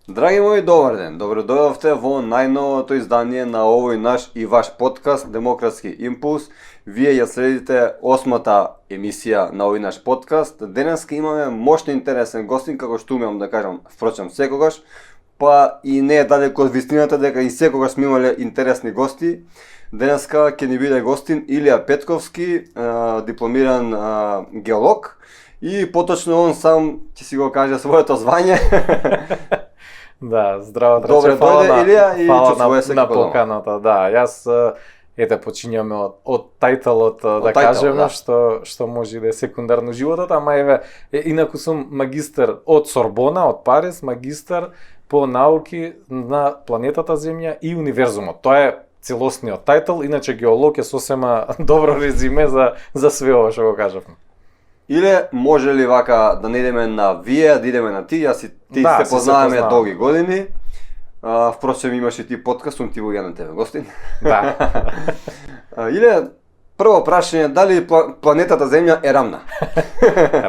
Драги мои, добар ден. Добро дојдовте во најновото издание на овој наш и ваш подкаст Демократски импулс. Вие ја следите 8-та емисија на овој наш подкаст. Денеска имаме мощно интересен гостин, како што умеам да кажам, впрочем секогаш, па и не е далеко од вистината дека и секогаш сме имале интересни гости. Денеска ќе ни биде гостин Илија Петковски, дипломиран геолог, и поточно он сам ќе си го каже своето звање. Да, здраво, Добре, дојде Илија и чувствува се на како дома. поканата. Да, јас почињаме од тајталот да тајтал, кажеме да. што може да е секундарно животот, ама инаку сум магистар од Сорбона, од Париз, магистар по науки на планетата Земја и универзумот. Тоа е целосниот тајтал, иначе геолог е сосема добро резиме за све ова што го кажавме. Или може ли вака да не идеме на вие, да идеме на ти, јас и ти Да, се познаваме познаваме. долги години. Впрочем имаш и ти подкаст, сум ти во на тебе гостин. Да. Или прво прашање, дали планетата Земја е рамна?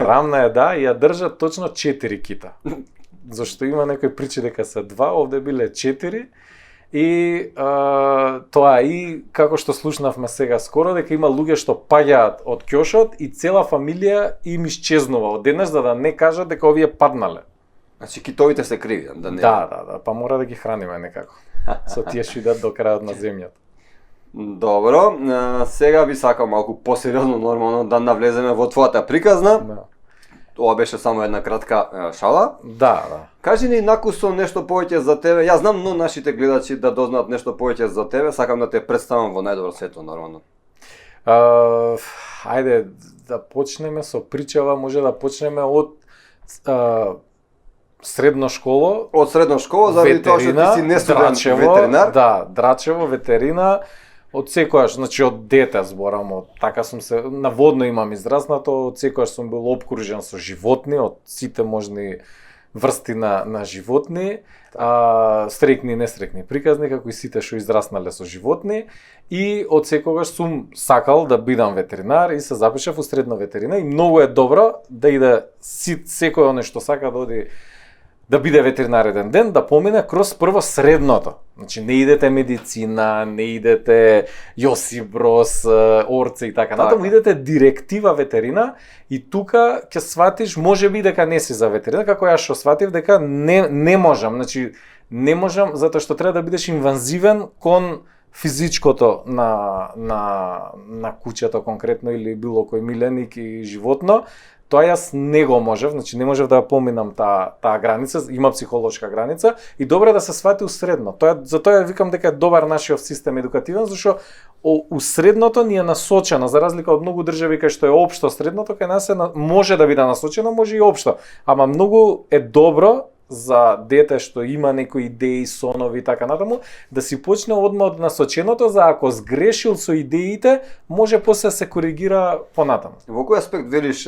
Рамна е, да, и ја држат точно 4 кита. Зашто има некои причи дека се 2, овде биле 4. И тоа и како што слушнавме сега скоро, дека има луѓе што паѓаат од ќошот и цела фамилија им исчезнува одеднаш, за да не кажат дека овие паднале. Значи китовите се криви, да не. Да, па мора да ги храниме некако. Со тие што идат до крајот на земјата. Добро, сега би сакал малку посериозно нормално да навлеземе во твојата приказна. Да. Ова беше само една кратка шала. Да. Кажи ни накусо нешто повеќе за тебе. Јас знам, но нашите гледачи да дознаат нешто повеќе за тебе, сакам да те представам во најдобро светло нормално. Ајде да почнеме со причава, може да почнеме од средно школа. Од средна школа, заради тоа што ти си не студент ветеринар. Да, Драчево, ветерина. Од секојаш, значи од дете зборам, така сум се наводно имам израснато, од секојаш сум бил опкружен со животни, од сите можни врсти на животни, стрекни и нестрекни приказни, како и сите што израснале со животни, и од секогаш сум сакал да бидам ветеринар и се запишав во средна ветерина и многу е добро да иде секој оној што сака да оди да биде ветеринар еден ден, да помине кроз прво средното. Значи не идете медицина, не идете Јосип Брос, Орце и така натаму, идете директива ветерина и тука ќе сватиш можеби дека не си за ветерина, како јас што сватив дека не можам, значи не можам затоа што треба да бидеш инвазивен кон физичкото на куќето конкретно или било кој миленик и животно. Тоа јас не го можев, значи не можев да ја поминам таа граница, има психолошка граница и добро да се свати у средно. Затоа викам дека е добар нашиот систем едукативен, зашто у средното ни е насочено, за разлика од многу држави кај што е општо средното, кај нас може да биде насочено, може и општо. Ама многу е добро за дете што има некои идеи, сонови и така натаму, да си почне одма од насоченото, за ако сгрешил со идеите, може после се коригира понатаму. Во кој аспект велиш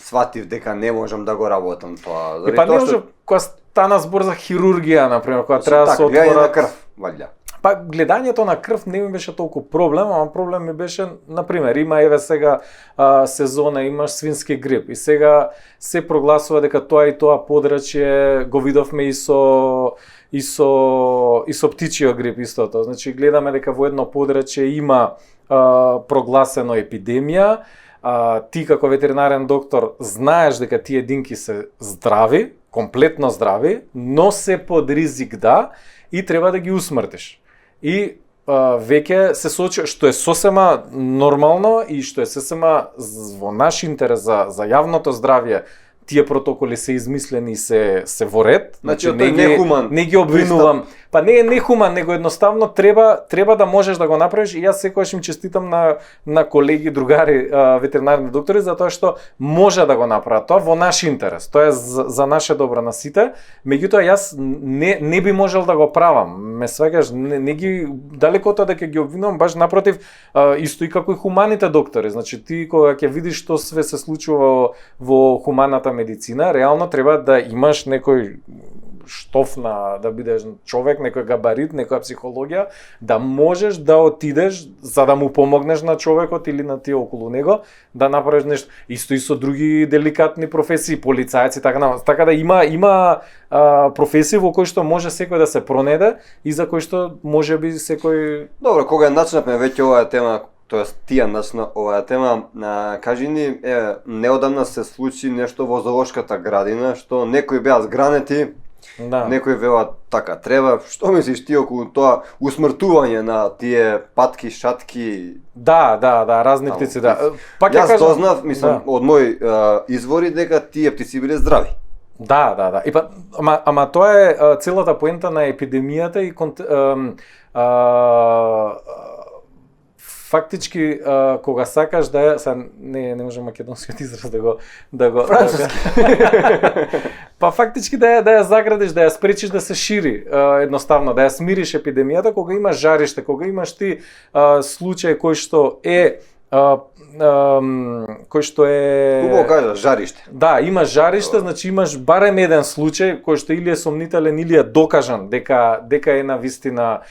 сватив дека не можам да го работам тоа? Па не може, кога стана збор за хирургија, например, кога треба да се гледање на отворат крв, валја. Па гледањето на крв не ми беше толку проблем, ама проблем ми беше, например, има сега сезона, имаш свински грип и сега се прогласува дека тоа и тоа подрачје го видовме и со птичиот грип истото. Значи гледаме дека во едно подрачје има прогласено епидемија, ти како ветеринарен доктор знаеш дека тие единки се здрави, комплетно здрави, но се под ризик и треба да ги усмртиш. И веќе се соочи, што е сосема нормално и што е сосема во наш интерес за јавното здравје, тие протоколи се измислени и се во ред. Значи не ги обвинувам. Па не е нехуман, него едноставно треба да можеш да го направиш и јас секогаш им честитам на колеги, другари, ветеринарни доктори затоа што може да го направат тоа во наш интерес. Тоа е за наше добро на сите. Меѓутоа јас не би можел да го правам. Ме сваќаш, не ги далеко од тоа дека ги обвинувам, баш напротив, исто и како и хуманите доктори. Значи ти кога ќе видиш што све се случува во хуманата медицина, реално треба да имаш некој штоф да бидеш човек, некој габарит, некоја психологија, да можеш да отидеш за да му помогнеш на човекот или на тие околу него, да направиш нешто. Исто и со други деликатни професии, полицајци, така да има професии во кои што може секој да се пронеде и за кои што можеби секој. Добро, кога начнавме веќе оваа тема, тоест тие начна оваа тема, кажи ни, неодамна се случи нешто во зоолошката градина, што некои беа згранети, Да. некои велат така треба. Што мислиш ти околу тоа усмртување на тие патки, шатки? Да, разни птици, да. Пак ја Јас кажам, дознав, мислам, од мои извори дека тие птици биле здрави. Да. И па, ама тоа е целата поента на епидемијата и фактички кога сакаш да не можам македонскиот израз да го Француски. Па фактички да ја заградиш, да ја спречиш да се шири, едноставно да ја смириш епидемијата кога имаш жариште, кога имаш ти случај кој што е Убаво кажа, жариште. Да, имаш жариште, значи имаш барем еден случај кој што или е сомнителен или е докажан дека е на вистина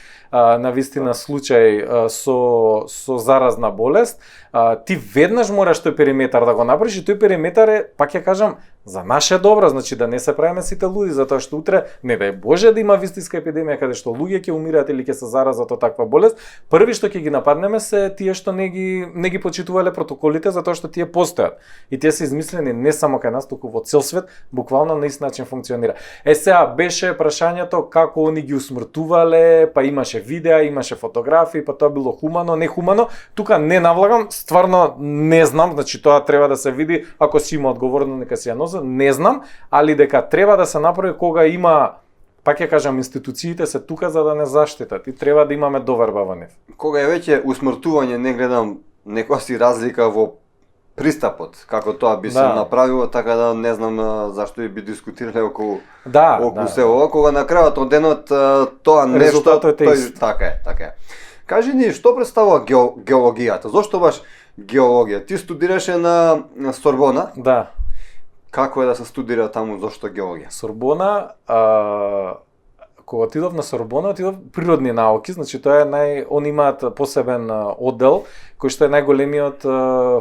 случај со заразна болест. Ти веднаш мораш тој периметар да го направиш и тој периметар е, пак ја кажам, за наше добро, значи да не се правиме сите луди, затоа што утре не дај Боже да има вистинска епидемија каде што луѓе ќе умираат или ќе се заразат од таква болест. Први што ќе ги нападнеме се тие што не ги почитувале протоколите, затоа што тие постојат. И тие се измислени не само кај нас, туку во цел свет, буквално на ист начин функционира. Сега беше прашањето како они ги усмртувале, па имаше видеа, имаше фотографии, па тоа било хумано, не хумано. Тука не навлагам, стварно не знам, значи тоа треба да се види, ако си има одговорно нека си ја носи, не знам, али дека треба да се направи кога има, пак ја кажам, институциите се тука за да не заштитат и треба да имаме доверба во нив. Кога е веќе усмртување, не гледам некоја си разлика во пристапот, како тоа би се направило, така да не знам зашто и би дискутирале околу се ова, кога на крајот од денот тоа нешто, така е. Кажи ни, што представува геологијата? Зошто баш геологија? Ти студираше на Сорбона? Да. Како е да се студира таму, зошто геологија? Сорбона, кога отидов на Сорбона, отидов природни науки, значи тоа е они имаат посебен оддел кој што е најголемиот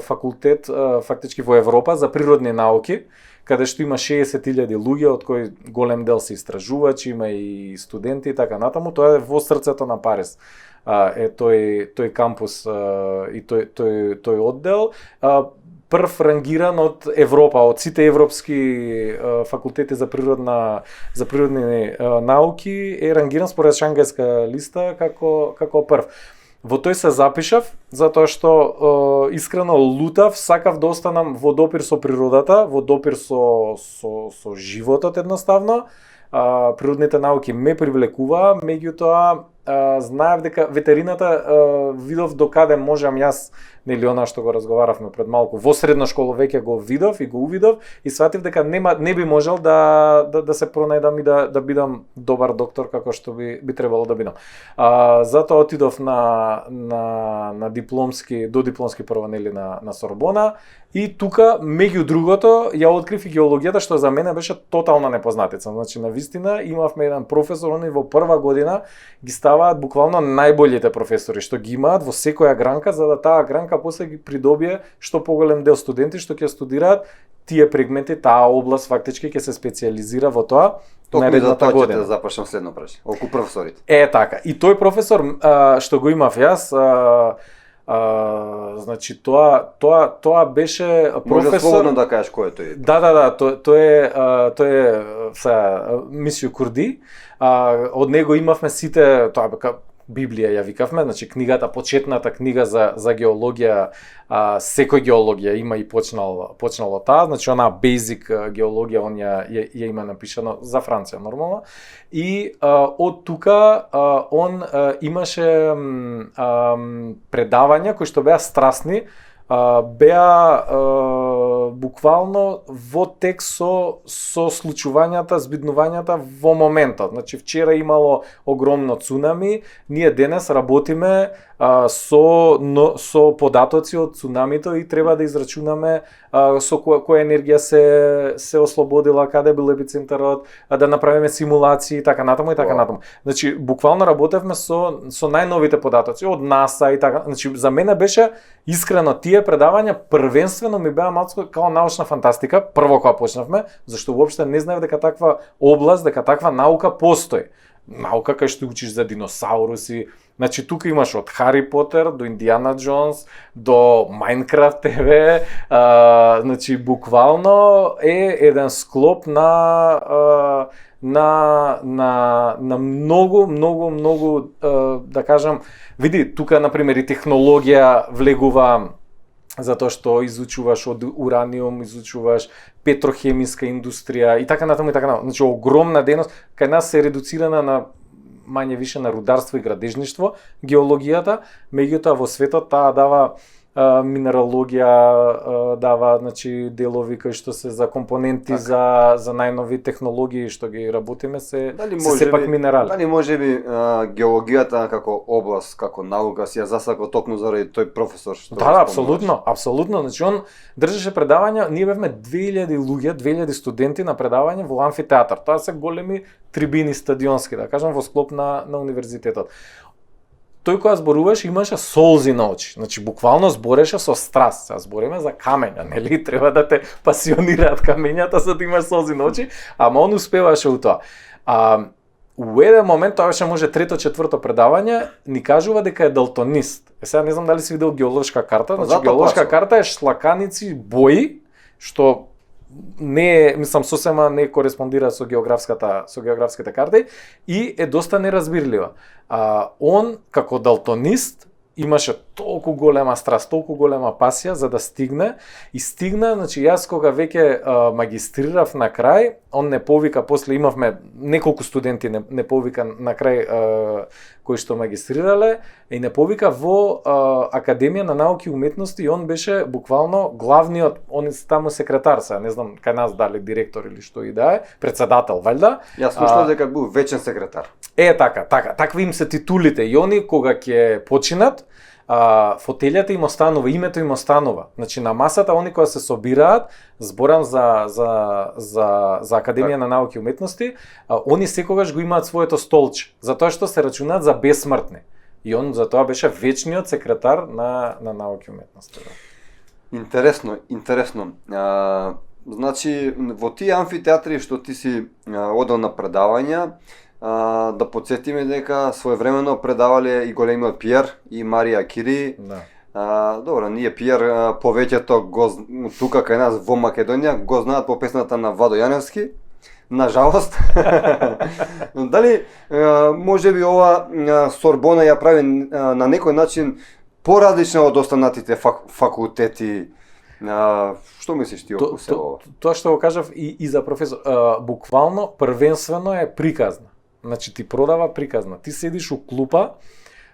факултет фактички во Европа за природни науки, каде што има 60.000 луѓе, од кои голем дел се истражувачи, има и студенти и така натаму. Тоа е во срцето на Париз. Е тој кампус и тој оддел. Прв рангиран од Европа, од сите европски факултети за природни науки е рангиран според Шангајска листа како прв. Во тој се запишав затоа што искрено лутав, сакав да останам во допир со природата, во допир со животот едноставно. Природните науки ме привлекуваа, меѓутоа знаев дека ветерината видов докаде можам јас, нели она што го разговаравме пред малку, во средна школа веќе го видов и го увидов и сватив дека не би можел да се пронајдам и да бидам добар доктор како што би требало да бидам. Затоа отидов на дипломски, додипломски прво нели на Сорбона и тука меѓу другото ја открив и геологијата што за мене беше тотална непознатица. Значи на вистина имавме еден професор, они во прва година ги ставаат буквално најболите професори што ги имаат во секоја гранка, за да таа гранка после ги придобие што поголем дел студенти што ќе студираат тие предмети, таа област фактички ќе се специализира во тоа. Наредната година. Тоа ќе започнам следно прашање, околу професорите. Така. И тој професор што го имав јас, значи тоа беше професор. Може слободно да кажеш кој е тој. Да, тој е Мисио Курди. Од него имавме сите, тоа Библија ја викавме, значи книгата, почетната книга за геологија, секој геологија има и почнало таа, значи она basic геологија он ја има напишано за Франција нормално. И од тука он имаше предавања кои што беа страсни беа буквално во текст со случувањата, збиднувањата во моментот. Значи вчера имало огромно цунами, ние денес работиме со податоци од цунамито и треба да израчунаме со која енергија се ослободила, каде бил епицентарот, да направиме симулации и така натаму и така натаму. Значи буквално работевме со најновите податоци од НАСА и така. Значи за мене беше искрено тие предавања првенствено ми беа малку као научна фантастика, прво кога почнавме, зашто уопште не знаев дека таква област, дека таква наука постои. Наука кај што учиш за диносауруси. Значи тука имаш од Хари Потер до Индиана Джонс до Майнкрафт ТВ, значи буквално е еден склоп на многу да кажам, види тука на пример и технологија влегува затоа што изучуваш од ураниум, изучуваш петрохемиска индустрија и така натаму и така натаму. Значи огромна дејност кај нас се редуцирана на мање више на рударство и градежништво, геологијата, меѓутоа во светот таа дава минералогија, дава значи делови кои што се за компоненти за најнови технологии што ги работиме се сепак минерали. Дали можеби геологијата како област, како наука си ја засака токму заради тој професор што Да, апсолутно. Значи он држеше предавања, ние бевме 2000 луѓе, 2000 студенти на предавање во амфитеатар. Тоа се големи трибини стадионски, да кажам, во склоп на универзитетот. Тој кога зборуваше имаше солзи на очи. Значи буквално збореше со страст. Сега збориме за камења, нели? Треба да те пасионираат камењата за да имаш солзи на очи, ама он успеваше у тоа. У еден момент, тоа беше може трето, четврто предавање, ни кажува дека е далтонист. Сега не знам дали си видел геолошка карта, значи геолошка карта е шлаканици бои, што не е, мислам, сосема не кореспондира со географските карти и е доста неразбирлива. Он како далтонист имаше толку голема страст, толку голема пасија за да стигне и стигна, значи јас кога веќе магистрирав на крај, он не повика, после имавме неколку студенти не повика на крај кои што магистрирале и не повика во Академија на науки и уметности и он беше буквално главниот, он е таму секретар, сега не знам кај нас дали директор или што и да е, председател валјда. Јас слушнав дека бил вечен секретар. Такви им се титулите и они кога ќе починат, фотелјата им останува, името им останува. Значи на масата они кога се собираат, зборам за Академија на науки и уметности, они секогаш го имаат своето столче, затоа што се рачунаат за бесмртни. И он затоа беше вечниот секретар на науки и уметности. Интересно. Значи во тие амфитеатри што ти си одел на предавања, да подсетиме дека своевремено предавале и големиот Пиер и Марија Кири. Да. Добро, ние Пиер повеќето тука кај нас во Македонија го знаат по песната на Владо Јаневски. Нажалост. Дали можеби ова Сорбона ја прави на некој начин поразлична од останатите факултети? Што мислиш ти околу се ова? Тоа што го кажав и за професор, буквално првенствено е приказна. Значи ти продава приказна. Ти седиш у клупа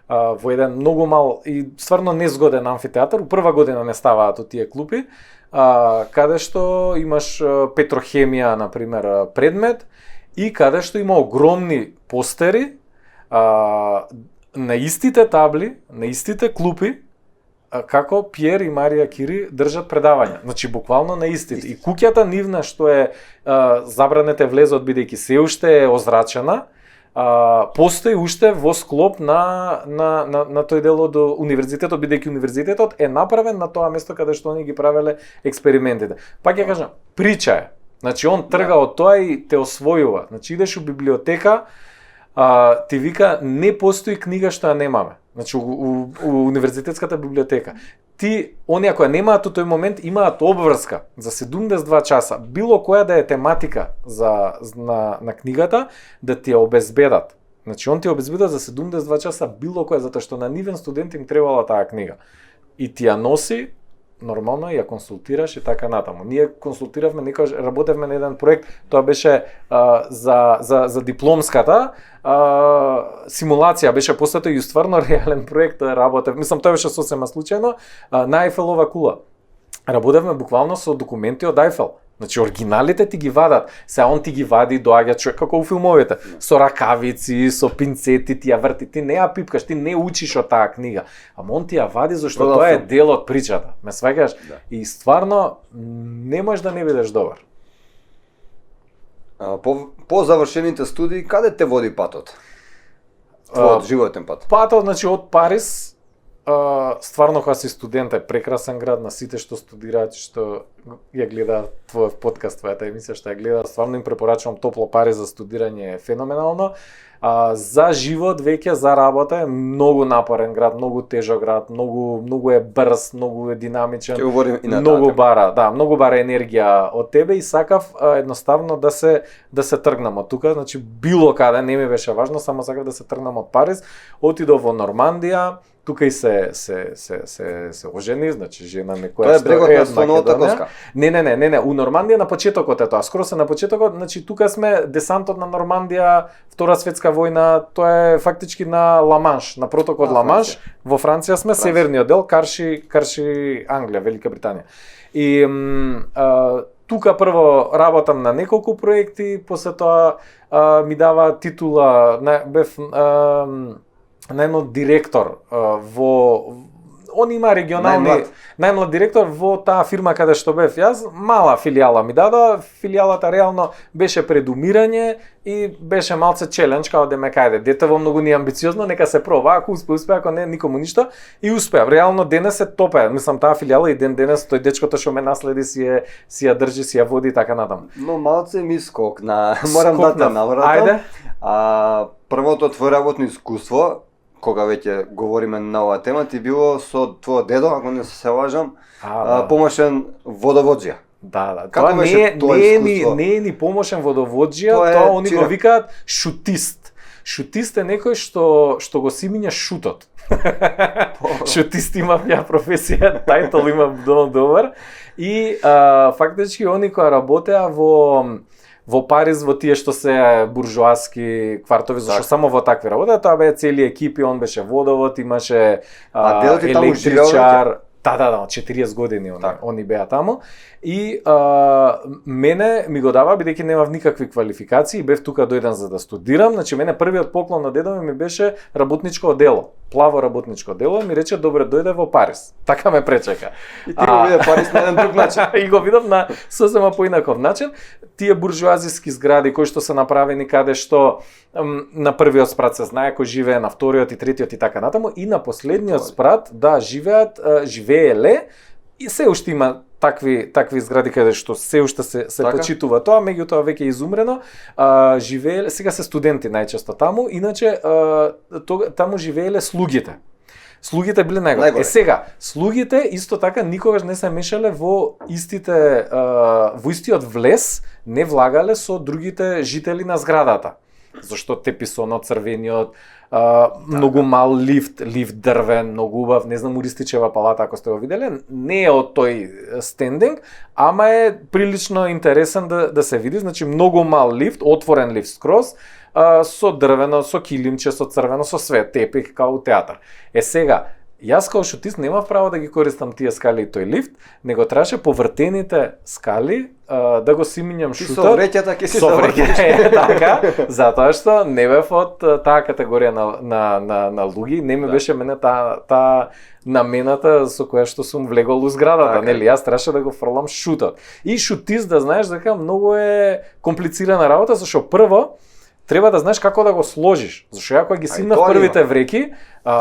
во еден многу мал и стварно незгоден амфитеатар. У прва година не ставаат од тие клупи, каде што имаш петрохемија, на пример, предмет и каде што има огромни постери на истите табли, на истите клупи, како Пиер и Марија Кири држат предавања. Значи буквално на истите. И куќата нивна што е забранете влезот бидејќи се уште е озрачена, постои уште во склоп на тој дел од универзитетот, бидејќи универзитетот е направен на тоа место каде што они ги правеле експериментите. Пак ја кажам, прича е. Значи он трга од тоа и те освојува. Значи идеш у библиотека, ти вика не постои книга што ја немаме. Значи у универзитетската библиотека. Они ако ја немаат у тој момент имаат обврска за 72 часа, било која да е тематика на книгата, да ти ја обезбедат. Значи он ти ја обезбедат за 72 часа било која, затоа што на нивен студент им требала таа книга. И ти ја носи нормално ја консултираш и така натаму. Ние консултиравме, некогаш работевме на еден проект, тоа беше за дипломската симулација, беше посето и стварно реален проект работев. Мислам, тоа беше сосема случајно на Айфелова кула. Работевме буквално со документи од Айфел. Значи оригиналите ти ги вадат. Сега он ти ги вади, доаѓа човек како у филмовите, со ракавици, со пинцети, ти ја врти, ти не ја пипкаш, ти не учиш од таа книга. Ама он ти ја вади зашто тоа е дел од причата. Ме сваќаш? Да. И стварно не можеш да не бидеш добар. По завршените студии, каде те води патот? Твојот животен пат? Патот, значи, од Париз, стварно кога си студент е прекрасен град, на сите што студираат, што ја гледаат твојот подкаст, твојата емисија што ја гледаат, стварно им препорачувам топло. Париз за студирање е феноменално. За живот веќе, за работа е многу напорен град, многу тежок град, многу е брз, многу е динамичен. Ќе говорим и на многу бара, да, многу бара енергија од тебе и сакав едноставно да се тргнам од тука, значи било каде не ми беше важно, само сакав да се тргнам од Париз. Отидов во Нормандија, тука и се ожени, значи жена некоја што е од Слоновата коска. Не, у Нормандија на почетокот е тоа, скоро се на почетокот, значи тука сме десантот на Нормандија, Втора светска војна, тоа е фактички на Ла-Манш, на протокот Ла-Манш, во Франција сме, северниот дел, карши Англија, Велика Британија. И тука прво работам на неколку проекти, после тоа ми дава титула, бев на едно директор он има регионални најмлад директор во таа фирма каде што бев јас, мала филијала ми дада, филијалата реално беше пред умирање и беше малце челендж, као деме кајде, детево многу не амбициозно, нека се проба, ако успе, ако не, никому ништо, и успеав. Реално денес се топе, мислам таа филијала и денес тој дечкото што ме наследи си ја држи, си ја води и така натаму. Но малце ми скок на морам да те навратам. Ајде. Првото твое работно искуство, кога веќе говориме на оваа тема, ти било со твојот дедо, ако не се лажам, помошен водовоđија. Да. Тоа не е ни помошен водовоđија, тоа они го викаат шутист. Шутист е некој што го симиња шутот. Шутист имав ја професија, тајтол имав добар. И фактички они кои работеа во Париз, во тие што се буржоаски квартови, зашто само во такви работеа, тоа беа цели екипи, он беше водовод, имаше електричар. Да, 40 години они беа таму. И мене ми го дава, бидејќи немав никакви квалификации, бев тука дојден за да студирам, значи мене првиот поклон на дедо ми беше работничко дело. Плаво работничко дело, ми рече добре дојде во Париз. Така ме пречека. И ти го виде Париз на еден друг начин. И го видов на сосема поинаков начин. Тие буржуазиски згради кои што се направени каде што на првиот спрат се знае кој живее, на вториот и третиот и така натаму, и на последниот спрат живееле и се уште има такви згради каде што се уште се почитува тоа, меѓутоа веќе изумрено, живееле, сега се студенти најчесто таму, иначе таму живееле слугите. Слугите биле најгори. Сега, слугите исто така никогаш не се мешале во истиот влез, не влагале со другите жители на зградата. Зашто теписонот црвениот, многу мал лифт дрвен, многу убав, не знам Уристичева палата ако сте го виделе, не е од тој стендинг, ама е прилично интересен да се види, значи многу мал лифт, отворен лифт скроз, со дрвено, со килимче, со црвено, со све, тепих као театар. Сега, јас као шутист немав право да ги користам тие скали и тој лифт, него требаше повртените скали да го симињам шутот. Со вреќата ќе си завртиш. Така, затоа што не бев од таа категорија на луѓе, не ми беше мене таа намената со која што сум влегол у зградата, нели, јас требаше да го фрлам шутот. И шутист, да знаеш дека многу е комплицирана работа, зашто прво треба да знаеш како да го сложиш. Зашто ја кога ги симнав првите вреки,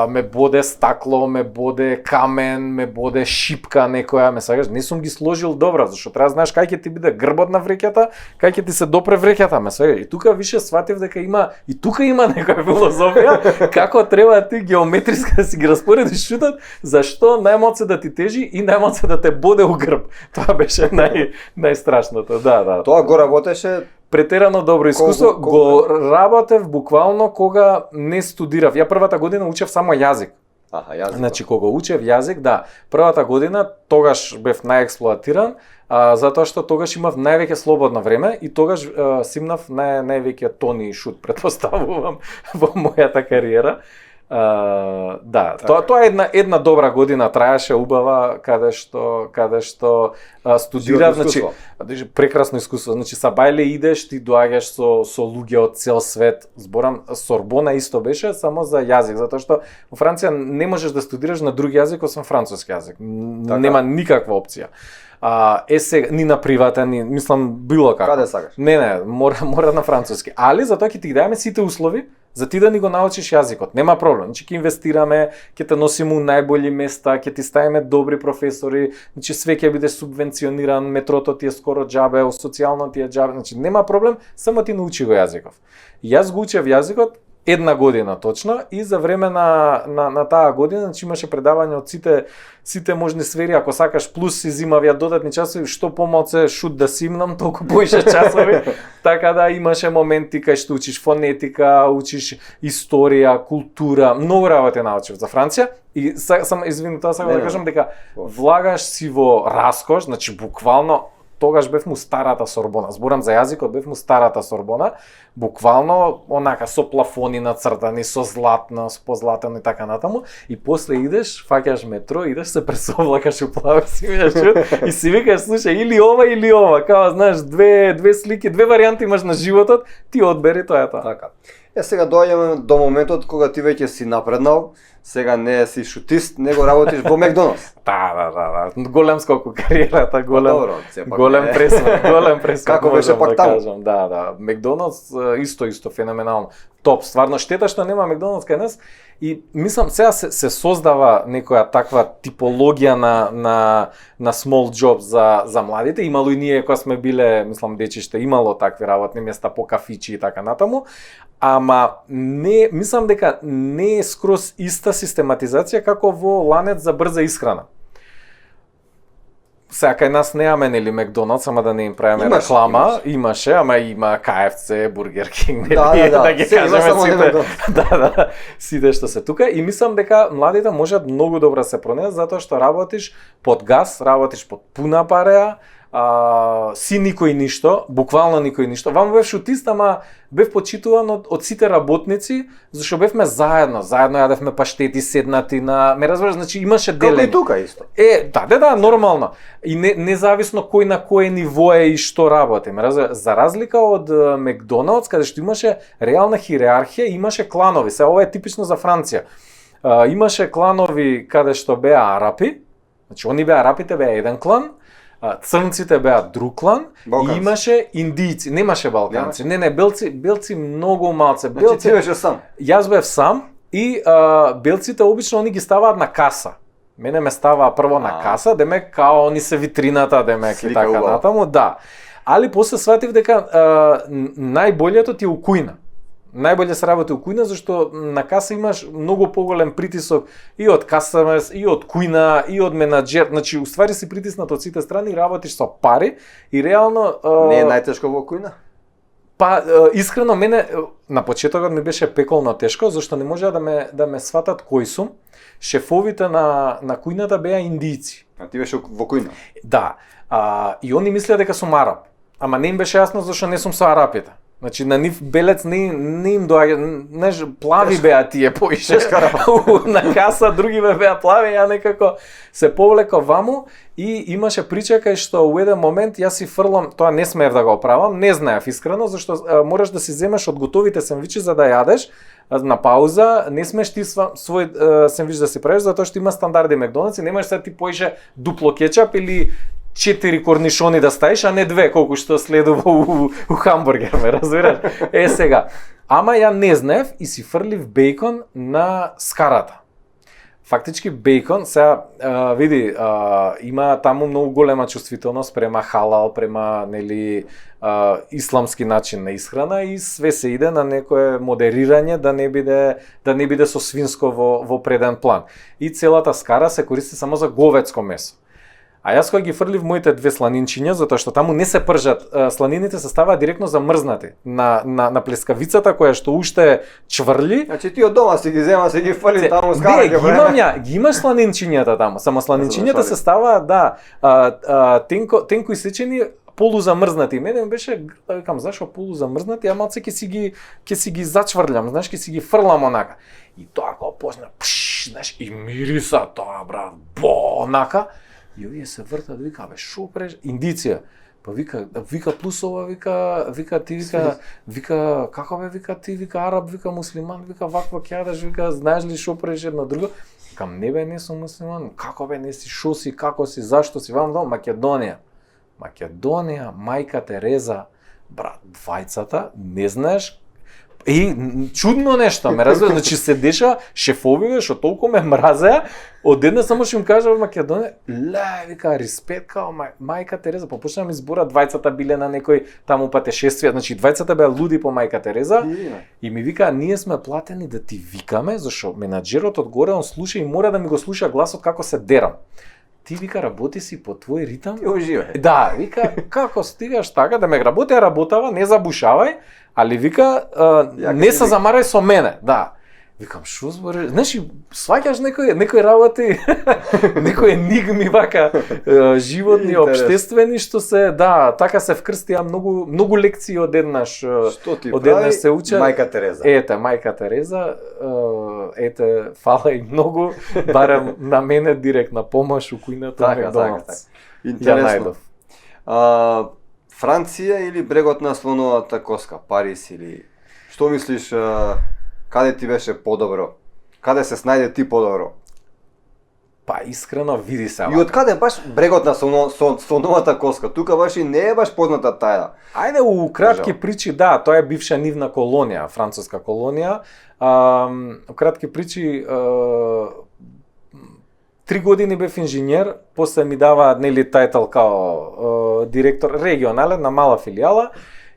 ме боде стакло, ме боде камен, ме боде шипка некоја, ме сакаш, не сум ги сложил добро, зашто треба да знаеш кај ќе ти биде грбот на вреќата, кај ќе ти се допре вреќата, ме сакаш. И тука више сватив дека и тука има некоја филозофија како треба ти геометриска да си ги распоредиш шутот, зашто најмалце да ти тежи и најмалце да те боде у грб. Тоа беше најстрашното. Да. Тоа го работеше претерано добро искуство, го работев буквално кога не студирав. Ја првата година учев само јазик. Аха, јазик. Значи, кога учев јазик, да, првата година тогаш бев најексплоатиран, затоа што тогаш имав највеќе слободно време и тогаш симнав највеќе тони и шут, претпоставувам, во мојата кариера. Да, тоа е една добра година траеше, убава, каде што студирав, значи прекрасно искуство. Значи са бајле идеш, ти доаѓаш со луѓе од цел свет. Зборам, Сорбона исто беше само за јазик, затоа што во Франција не можеш да студираш на друг јазик освен француски јазик. Нема никаква опција. Сега ни на приватен, мислам било како. Каде сакаш? Не, мора на француски. Али затоа ќе ти даваме сите услови за ти да ни го научиш јазикот. Нема проблем. Значи ќе инвестираме, ќе те носиме у најбољи места, ќе ти ставиме добри професори, значи све ќе биде субвенциониран, метрото ти е скоро џабе, социјално ти е џабе, значи нема проблем, само ти научи го јазиков. Јас го учев јазикот една година точно и за време на таа година, значи имаше предавање од сите можни сфери, ако сакаш плюс си зимав ја додатни часови, што помалце шут да симнам, толку поише часови. Така да имаше моменти кај што учиш фонетика, учиш историја, култура, многу работи научив за Франција и само извини тоа сакам да кажам дека влагаш си во раскош, значи буквално тогаш бев му старата Сорбона. Зборам за јазикот, бев му старата Сорбона, буквално онака со плафони нацртани, со златно, со позлатено и така натаму. И после идеш, фаќаш метро, идеш се пресовлакаш у плаве си и си викаш, слушај, или ова, као знаеш, две слики, две варијанти имаш на животот, ти одбери тоа е тоа. Така. Сега доаѓаме до моментот кога ти веќе си напреднал, сега не си шутист, него работиш во Макдоналдс. Да. Голем скок у кариерата, голем пресмех. Како беше пак таму? Да. Макдоналдс исто феноменално. Топ, стварно штета што нема Макдоналдс кај нас. И мислам сега се создава некоја таква типологија на small job за младите. Имало и ние кога сме биле, мислам, дечиште, имало такви работни места по кафичи и така натаму. Ама не, мислам дека не е скроз иста систематизација како во ланец за брза исхрана. Сега кај нас немаме нели Макдоналдс, ама да не им правиме реклама, имаше, ама има KFC, Бургер Кинг, да ги кажеме сите. Да, сите што се тука и мислам дека младите можат многу добро се пронесат затоа што работиш под газ, работиш под пуна пареа, си никој ништо, буквално никој ништо. Ваму бев шутист, ама бев почитуван од сите работници, зашто бевме заедно јадевме паштети, седнати на, ме разбираш, значи имаше делење. Како и тука исто. Да, нормално. И независно кој на кое ниво е и што работи. Ме разбираш, за разлика од Макдоналдс, каде што имаше реална хиерархија, имаше кланови. Сега ова е типично за Франција. Имаше кланови каде што беа арапи, значи арапите беа еден клан, црнците беа друг клан и имаше индијци, немаше балканци. Не, белци многу малце. Значи ти беше сам. Јас бев сам и белците обично они ги ставаат на каса. Мене ме ставаа прво на каса, демек као они се витрината, демек и така натаму, да. Али после сватив дека најболјето ти е у кујна. Најболje се работи у кујна, зашто на каса имаш многу поголем притисок и од кастомерс, и од кујна, и од менаџер. Значи, уствари си притиснат од сите страни и работиш со пари и реално... Не е најтешко во кујна? Па, искрено, мене на почетокот ми беше пеколно тешко, зашто не можеа да ме сватат кој сум. Шефовите на кујната беа индијци. А ти беше во кујна? Да. И они мислеа дека сум арап. Ама не им беше јасно зашто не сум со арапите. Значи на нив белец не им доаѓа, знаеш, плави беа тие поише. На каса други беа плави, ја некако се повлеков ваму и имаше прича кај што у еден момент јас си фрлам, тоа не смеев да го правам, не знаев искрено, зашто мораш да си земеш од готовите сендвичи за да јадеш на пауза, не смеш ти свој сендвич да си правиш затоа што има стандарди Макдоналдс и немаш сега ти поише дупло кетчап или 4 корнишони да ставиш, а не 2, колку што следува у хамбургер, ме разбираш? Сега, ама ја не знаев и си фрлив бејкон на скарата. Фактички бејкон, сега види, има таму многу голема чувствителност према халал, према нели исламски начин на исхрана и све се иде на некое модерирање да не биде со свинско во преден план. И целата скара се користи само за говедско месо. А јас кога ги фрлив моите 2 сланинчиња, затоа што таму не се пржат, сланините се ставаат директно замрзнати на плескавицата која што уште чврли. Значи ти од дома си ги зема, си ги фрли таму скара ги имам ги имаш сланинчињата таму, само сланинчињата се ставаат, тенко исечени, полузамрзнати. Мене ми беше, викам, зашо полузамрзнати, а малце ќе си ги зачврлям, знаеш, ќе си ги фрлам онака. И тоа кога почна, знаеш, и мириса тоа, брат, онака. И овие се вртат, вика, бе, шо преш, индиција. Па вика плюс ова, вика ти, вика, како бе, вика ти, вика араб, вика муслиман, вика ваква кјадаш, вика, знаеш ли шо преш едно друго? Викам, не бе, не сум муслиман, како бе, не си, шо си, како си, зашто си, вам дом, Македонија, мајка Тереза, брат, двајцата, не знаеш, и чудно нешто, ме разбира, значи се деша, шефовиве што толку ме мразеа, одеднаш само што им кажа во Македонија, вика, респект као мајка Тереза, почна ми збора, двајцата биле на некој таму патешествија, значи двајцата беа луди по мајка Тереза, и ми вика, ние сме платени да ти викаме, зашто менаџерот одгоре, он слуша и мора да ми го слуша гласот како се дерам. Ти, вика, работи си по твој ритам. Ти уживај. Да, вика, како стигаш така, да ме работава, не забушавај, али вика, не се замарај со мене, да. Викам, шо збориш? Знаеш, сваќаш некои работи, некои енигми вака, животни, општествени, што се, да, така се вкрстија многу лекции одеднаш. Што ти прави се учат. мајка Тереза? Ете, мајка Тереза, фала и многу, барем на мене директна помош у кујната Макдоналдс. Интересно. Франција или брегот на слоновата коска, Париз или што мислиш? Каде ти беше подобро? Каде се снајде ти подобро? Па искрено види се. И од каде баш брегот на слоновата коска? Тука баш и не е баш позната таја. Ајде у кратки причи, да, тоа е бивша нивна колонија, француска колонија. У кратки причи 3 години бев инженер, после ми дава тајтл као директор регионален на мала филијала.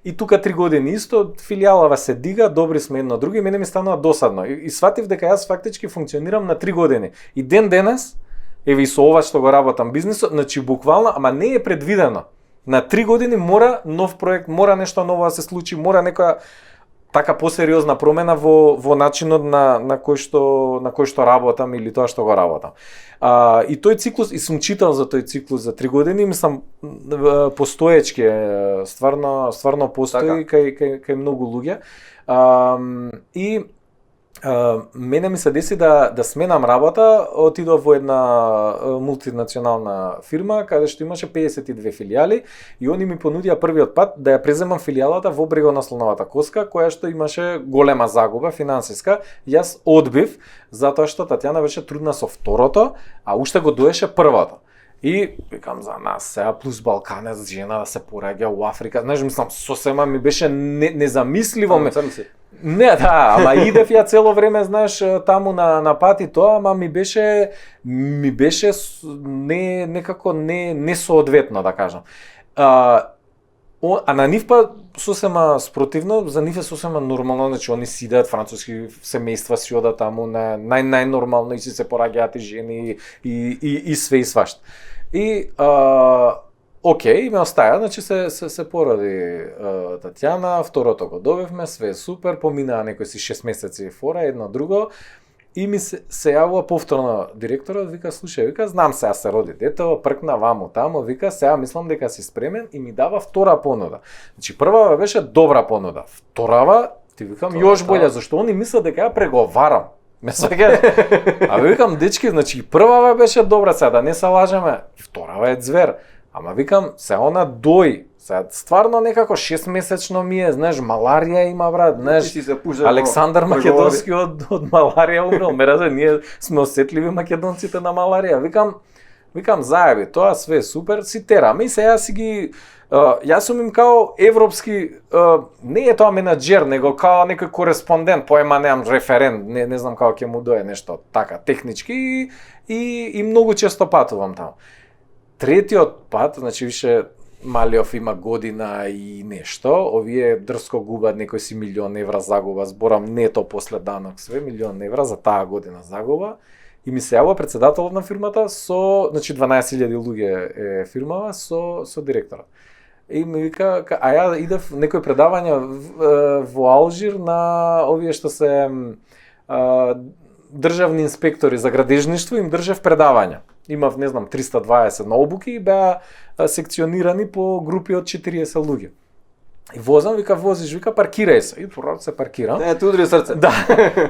И тука 3 години исто, филијалава се дига, добри сме едно други, мене ми станува досадно. И сватив дека јас фактички функционирам на 3 години. И ден денес, еве и со ова што го работам бизнисот, значи буквално, ама не е предвидено. На 3 години мора нов проект, мора нешто ново да се случи, мора некоја така посериозна промена во начинот на кој што работам или тоа што го работам. И тој циклус, и сум читал за тој циклус за 3 години, мислам постоечки, стварно постои кај многу луѓе. И мене ми се деси да сменам работа, отидов во една мултинационална фирма каде што имаше 52 филијали и они ми понудија првиот пат да ја преземам филијалата во брегот на слоновата коска, која што имаше голема загуба финансиска. Јас одбив затоа што Татјана беше трудна со второто, а уште го доеше првото. И викам за нас сега плюс балканец жена да се пораѓа у Африка. Знаеш, мислам, сосема ми беше незамисливо. Не, да, ама идев ја цело време, знаеш, таму на пат и тоа, ама ми беше некако не соодветно, да кажам. А на нив па сосема спротивно, за нив е сосема нормално, значи они си идат, француски семејства си одат таму на најнормално и си се пораѓаат и жени и све и свашт. И окей, ме остаја, значи се породи Татјана, второто го добивме, све е супер, поминаа некои си 6 месеци фора, едно друго. И ми се јавува повторно директорот, вика, слушај, вика, знам сега се роди дето, пркна ваму таму, вика, сега мислам дека си спремен и ми дава втора понуда. Значи првава беше добра понуда, вторава, ти викам, још болја, зашто они мислат дека ја преговарам. Ме сваќате? А викам, дечки, значи првава беше добра, сега да не се лажеме, вторава е звер. Ама викам, се она дој, сега стварно некако 6-месечно ми е, знаеш, маларија има, брат, знаеш, Александар Македонски од маларија умрел, ме разе, ние сме осетливи македонците на маларија. Викам, заеби, тоа све е супер, си тераме и сега си ги, јас сум им као европски, не е тоа менаџер, него као некој кореспондент, поема немам референт, не знам како ќе му дое нешто така технички и многу често патувам таму. Третиот пат, значи више Малиов има година и нешто, овие дрско губат некој си €1.000.000 загуба, зборам нето после данок све, €1.000.000 за таа година загуба. И ми се јавува председателот на фирмата со, значи 12.000 луѓе е фирмава со директорот. И ми вика, а ја идев некој предавање во Алжир на овие што се државни инспектори за градежништво, им држев предавања. Имав, не знам, 320 наобуки и беа секционирани по групи од 40 луѓе. И возам, вика, возиш, вика, паркирај се. И прород се паркирам. Не, ти удри срце. Да.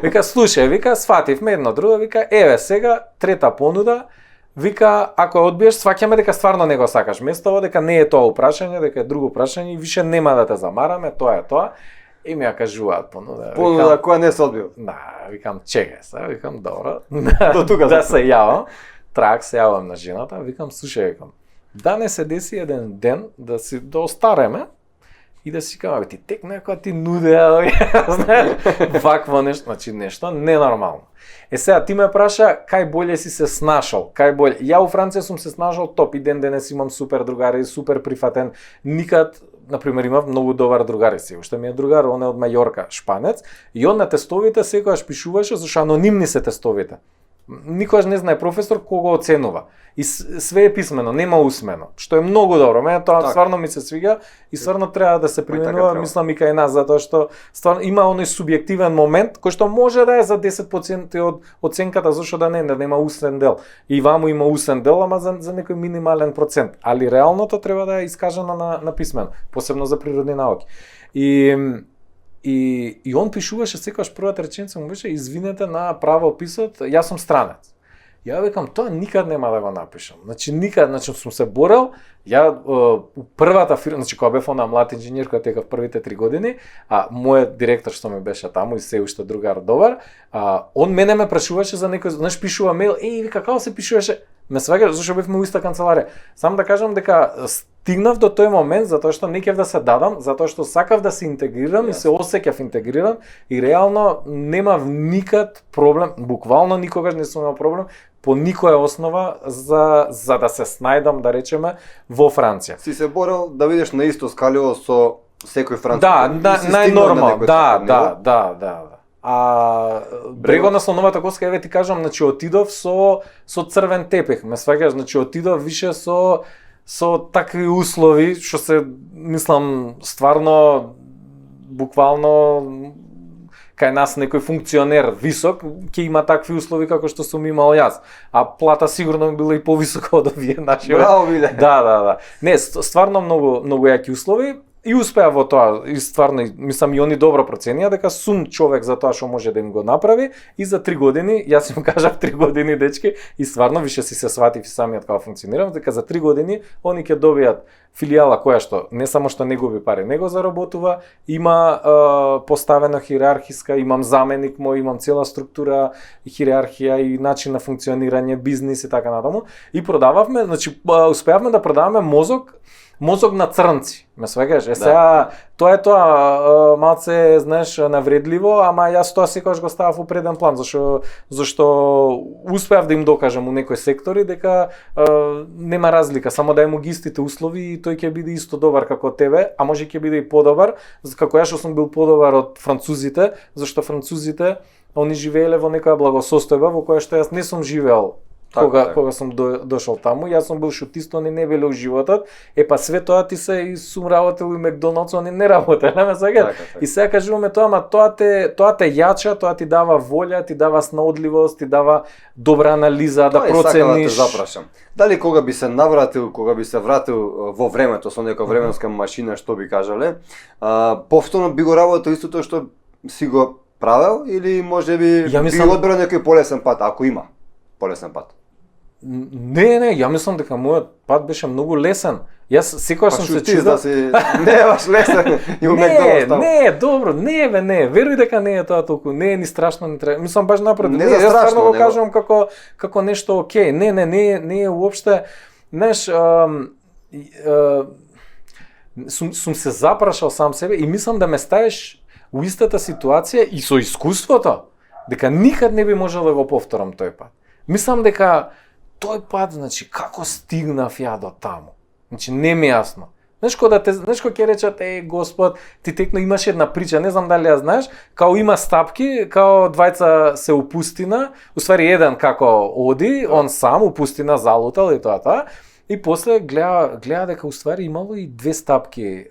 Вика, слушај, вика, свативме едно друго, вика, еве сега трета понуда. Вика, ако ја одбиеш, сваќаме дека стварно не го сакаш местово, дека не е тоа прашање, дека е друго прашање и више нема да те замараме, тоа е тоа. И ми ја кажуваат понуда. Понуда која не се одбил. Да, викам, чекај се, викам, добро. До тука да се јавам. Трак се јавам на жената, викам, слушај, викам, да не се деси еден ден да остареме и да си кажа, ти тек некоја ти нудеа, знаеш, вакво нешто, значи нешто ненормално. Сега ти ме праша кај боле си се снашал, кај боле. Ја у Франција сум се снашал топ и ден денес имам супер другари, супер прифатен. Никад, например, имав многу добар другари си. Уште ми е другар, он е од Мајорка, шпанец, и он на тестовите секогаш пишуваше зашто анонимни се тестовите. Никогаш не знае професор кого оценува. И све е писмено, нема усмено, што е многу добро. Мене тоа стварно ми се свига и стварно треба да се применува, мислам и кај нас, затоа што стварно има оној субјективен момент кој што може да е за 10% од оценката, зашто да нема усен дел. И ваму има усен дел, ама за некој минимален процент. Али реалното треба да е искажано на писмено, посебно за природни науки. И он пишуваше секогаш првата реченица му беше извинете на правописот, јас сум странец. Ја викам, тоа никад нема да го напишам. Значи никад, сум се борел, ја првата фирма, значи кога бев она млад инженер кој текав првите 3 години, а мојот директор што ми беше таму и се уште другар добар, он мене ме прашуваше за некој, знаеш, пишува мејл, вика, како се пишуваше? Ме сваѓаш зашто бевме во иста канцеларија. Само да кажам дека стигнав до тој момент затоа што не кев да се дадам, затоа што сакав да се интегрирам и се осеќав интегриран и реално немав никад проблем, буквално никогаш не сум имал проблем по никоја основа за да се снајдам, да речеме, во Франција. Си се борел да видиш на исто скаливо со секој француз. Да, најнормално. Да. Брего на слоновата коска, еве ти кажам, значи отидов со црвен тепех, ме сваќаш, значи отидов више со такви услови што се, мислам, стварно буквално кај нас некој функционер висок ќе има такви услови како што сум имал јас, а плата сигурно била и повисока од овие наши. Браво, Виле. Да. Не, стварно многу јаки услови. И успеа во тоа, и стварно, мислам, и они добро проценија дека сум човек за тоа што може да им го направи и за 3 години, јас им кажав 3 години дечки и стварно више си се сватив и самиот како функционирам, дека за 3 години они ќе добијат филијала која што не само што не губи пари, него заработува, има поставена хиерархиска, имам заменик мој, имам цела структура, хиерархија и начин на функционирање, бизнис и така натаму. И продававме, значи успеавме да продаваме мозок на црнци, ме сваќаш? Сега тоа е тоа малце, знаеш, навредливо, ама јас тоа секогаш го ставав во преден план, зашто успеав да им докажам у некои сектори дека нема разлика, само да му ги истите услови и тој ќе биде исто добар како тебе, а може ќе биде и подобар, како јас што сум бил подобар од французите, зашто французите они живееле во некоја благосостојба во која што јас не сум живеел. Кога сум дошол таму, јас сум бил шутист, они не биле у животот, па све тоа ти се и сум работел и Макдоналдс, они не работеле, ме сега. И сега кажуваме тоа, ама тоа те јача, тоа ти дава волја, ти дава снаудливост, ти дава добра анализа, да процениш. Да те запрашам. Дали кога би се навратил, кога би се вратил во времето со некоја временска машина, што би кажале, повторно би го работел истото што си го правел или можеби би одбрал некој полесен пат, ако има полесен пат? Не, ја мислам дека мојот пат беше многу лесен. Јас секогаш сум се чудел. Не е баш лесен. Не, добро, не, веруј дека не е тоа толку, не е ни страшно, не треба. Мислам баш напротив. Јас стварно го кажувам како нешто окей. Не е уопште, знаеш, сум се запрашал сам себе и мислам да ме ставиш у истата ситуација и со искуството дека никад не би можел да го повторам тој пат. Мислам дека тој пат, значи, како стигнав ја до таму? Значи, не ми е јасно. Знаеш кога ќе речат, Господ, ти текно имаш една прича, не знам дали ја знаеш, као има стапки, као двајца се у пустина, уствари еден како оди, он сам у пустина залутал и тоа. И после гледа дека уствари имало и две стапки,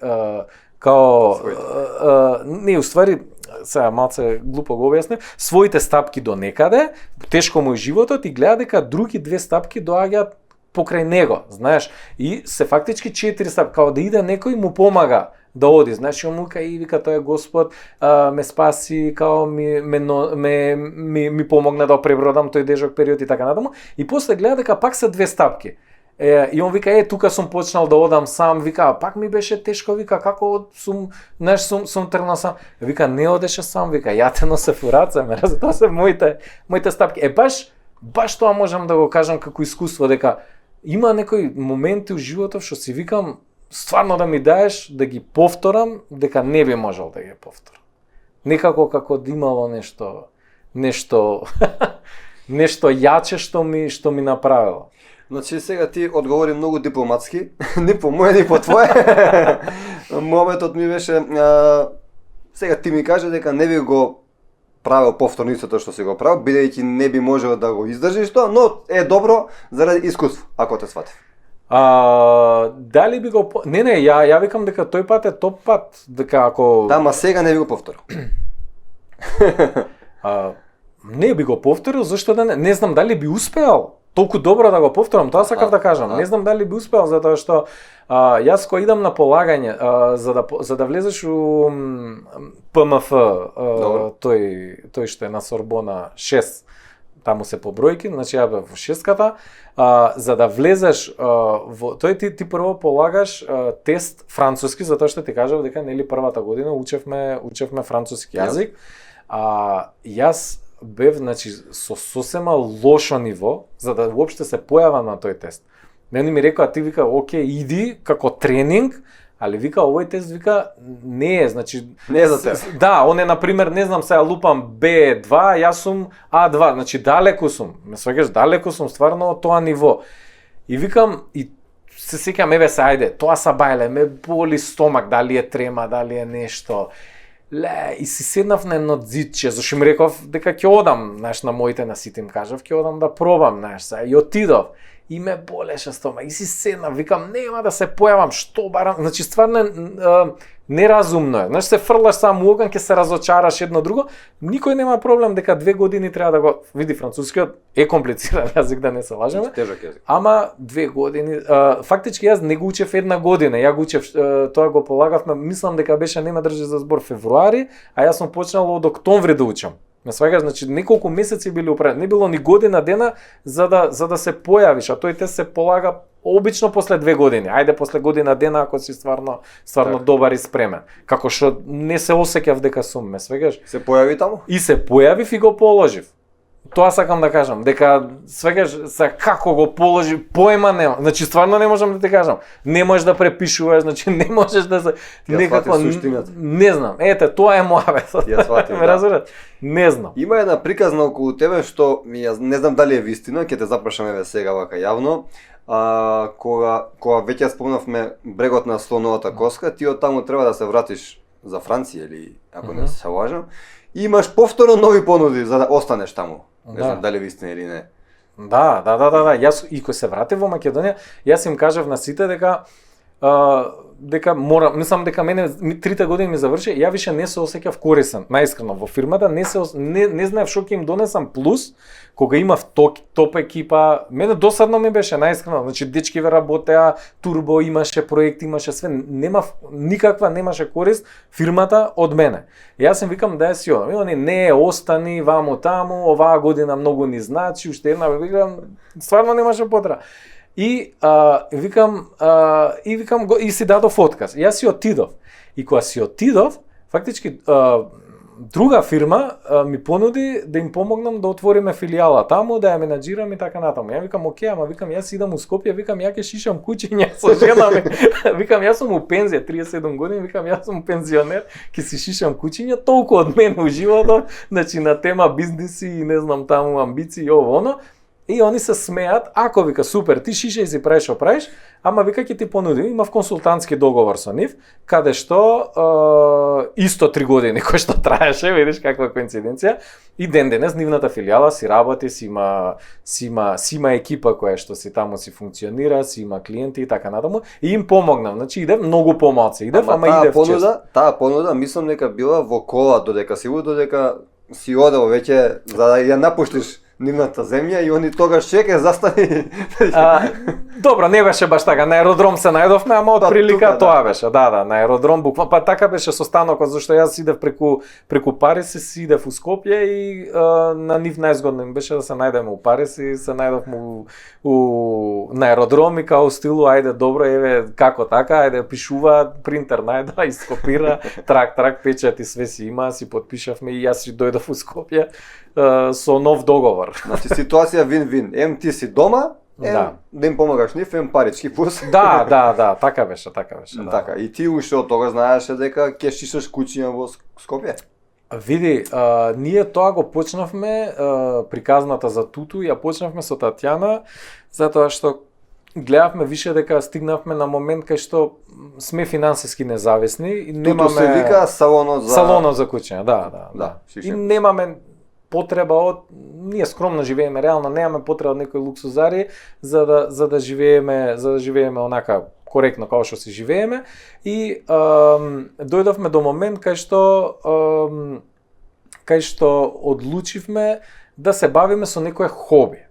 не, уствари, сега малце глупо го објаснив, своите стапки до некаде, тешко му е животот и гледа дека други две стапки доаѓаат покрај него, знаеш, и се фактички 4 стапки, као да иде некој му помага да оди, знаеш, и он му и вика, тој е Господ, ме спаси, као ми помогна да пребродам тој тежок период и така натаму, и после гледа дека пак се две стапки. И он вика, тука сум почнал да одам сам, вика, пак ми беше тешко, вика, како сум тргнал сам. Вика, не одеше сам, вика, ја те носев у раце, тоа се моите стапки. Баш тоа можам да го кажам како искуство, дека има некои моменти у животот што си викам, стварно да ми даеш да ги повторам, дека не би можел да ги повторам. Некако како да имало нешто јаче што ми направило. Значи сега ти одговори многу дипломатски, ни по моје, ни по твое. Моментот ми беше, сега ти ми каже дека не би го правил повторно истото што си го правил, бидејќи не би можел да го издржиш тоа, но е добро заради искуство, ако те сватив. Дали би го... Не, ја викам дека тој пат е топ пат, дека ако... Да, ма сега не би го повторил. Не би го повторил, зашто да не знам дали би успеал толку добро да го повторам, тоа сакав да кажам. Не знам дали би успеал, затоа што јас кога идам на полагање, за да влезеш у ПМФ, тој што е на Сорбона 6, таму се по бројки, значи ја бев во шестката, за да влезеш во тој ти прво полагаш тест француски, затоа што ти кажав дека нели првата година учевме француски јазик. Јас бев, значи, со сосема лошо ниво, за да уопште се појавам на тој тест. Мене ми рекоа, ти вика, окей, иди, како тренинг, али вика, овој тест, вика, не е, значи... Не е за тебе. Да, он е, например, не знам, сега лупам B2, јас сум A2, значи, далеку сум. Ме сваќаш, далеку сум, стварно, од тоа ниво. И викам, и се сеќам, еве се, ајде, тоа са бајле, ме боли стомак, дали е трема, дали е нешто. И си седнав на едно дзидче, зашто ми реков дека ќе одам, знаеш, на моите на сите им кажав, ќе одам да пробам, знаеш, и отидов. И ме болеше стомак, и си седнав, викам, нема да се појавам, што барам, значи стварно неразумно е. Знаеш, се фрлаш само у оган, ќе се разочараш едно друго, никој нема проблем дека 2 години треба да го... Види, францускиот е комплициран јазик, да не се лажеме. Тежок јазик. Ама 2 години, фактички јас не го учев 1 година, ја го учев, тоа го полагавме, мислам дека беше, нема држи за збор, февруари, а јас сум почнал од октомври да учам. Ме сваѓаш, значи неколку месеци били управени, не било ни година дена за да се појавиш, а тој тест се полага обично после 2 години. Ајде после година дена ако си стварно добар и спремен. Како што не се осеќав дека сум, ме сваѓаш. Се појави таму? И се појавив и го положив. Тоа сакам да кажам, дека сваѓаш се како го положи, поема нема. Значи стварно не можам да ти кажам. Не можеш да препишуваш, значи не можеш да се некаква не знам. Ете, тоа е мојавет. Ја сватив. Ме разбираш? Не знам. Има една приказна околу тебе што јас не знам дали е вистина, ќе те запрашам еве сега вака јавно. Кога веќе спомнавме брегот на слоновата коска, ти од таму треба да се вратиш за Франција или ако не се лажам. Имаш повторно нови понуди за да останеш таму. Не знам дали вистина или не. Да. Јас и кога се вратив во Македонија, јас им кажав на сите дека морам, мислам дека мене 3 години ми заврши, ја више не се осеќав корисен, наискрено во фирмата, не знаев што ќе им донесам плюс кога имав топ екипа. Мене досадно ми беше наискрено, значи дечкиве работеа, турбо имаше проекти, имаше све, немаше корист фирмата од мене. Јас им викам да си одам, они не остани ваму таму, оваа година многу ни значи, уште една викам, стварно немаше потреба. И викам и си дадов отказ. Јас си отидов. И кога си отидов, фактички друга фирма ми понуди да им помогнам да отвориме филијала таму, да ја менаџирам и така натаму. Ја викам окей, ама викам јас идам у Скопје, викам ја ќе шишам куќиња со жена ми. Викам јас сум у пензија, 37 години, викам јас сум пензионер, ќе си шишам куќиња, толку од мене у животот, значи на тема бизниси и не знам таму амбиции и ово оно. И они се смеат, ако вика супер, ти шишеј си правиш што правиш, ама вика ќе ти понудим, имав консултантски договор со нив, каде што исто 3 години кој што траеше, видиш каква коинциденција, и ден денес нивната филијала си работи, си има екипа која што си таму си функционира, си има клиенти и така натаму, и им помогнав, значи иде многу помалку, ама идев често. Таа понуда мислам дека била во кола додека додека си одел веќе за да ја напуштиш нивната земја и они тогаш чекај застани. Добро, не беше баш така. На аеродром се најдовме, ама од прилика тоа беше. Да, на аеродром буквално. Па така беше со станокот, зашто јас идев преку Париз и си идев у Скопје и на нив најзгодно им беше да се најдеме у Париз и се најдовме на аеродром и као стилу ајде добро, еве како така, ајде пишува, принтер најда, ископира, трак печат и све си има, си подпишавме и јас си дојдов у Скопје со нов договор. Значи ситуација вин-вин. Ем ти си дома, да им помагаш нив, ем парички пус. Да, така беше. Да. Така, и ти уште од тога знаеше дека ќе шишаш куќиња во Скопје? Види, ние тоа го почнавме, приказната за Туту, ја почнавме со Татјана, затоа што гледавме више дека стигнавме на момент кај што сме финансиски независни и немаме... Туту се вика салонот за куќиња, да. И шишем. немаме потреба од ние скромно живееме, реално немаме потреба од некои луксузари за да живееме онака коректно како што си живееме и дојдовме до момент кај што одлучивме да се бавиме со некое хоби.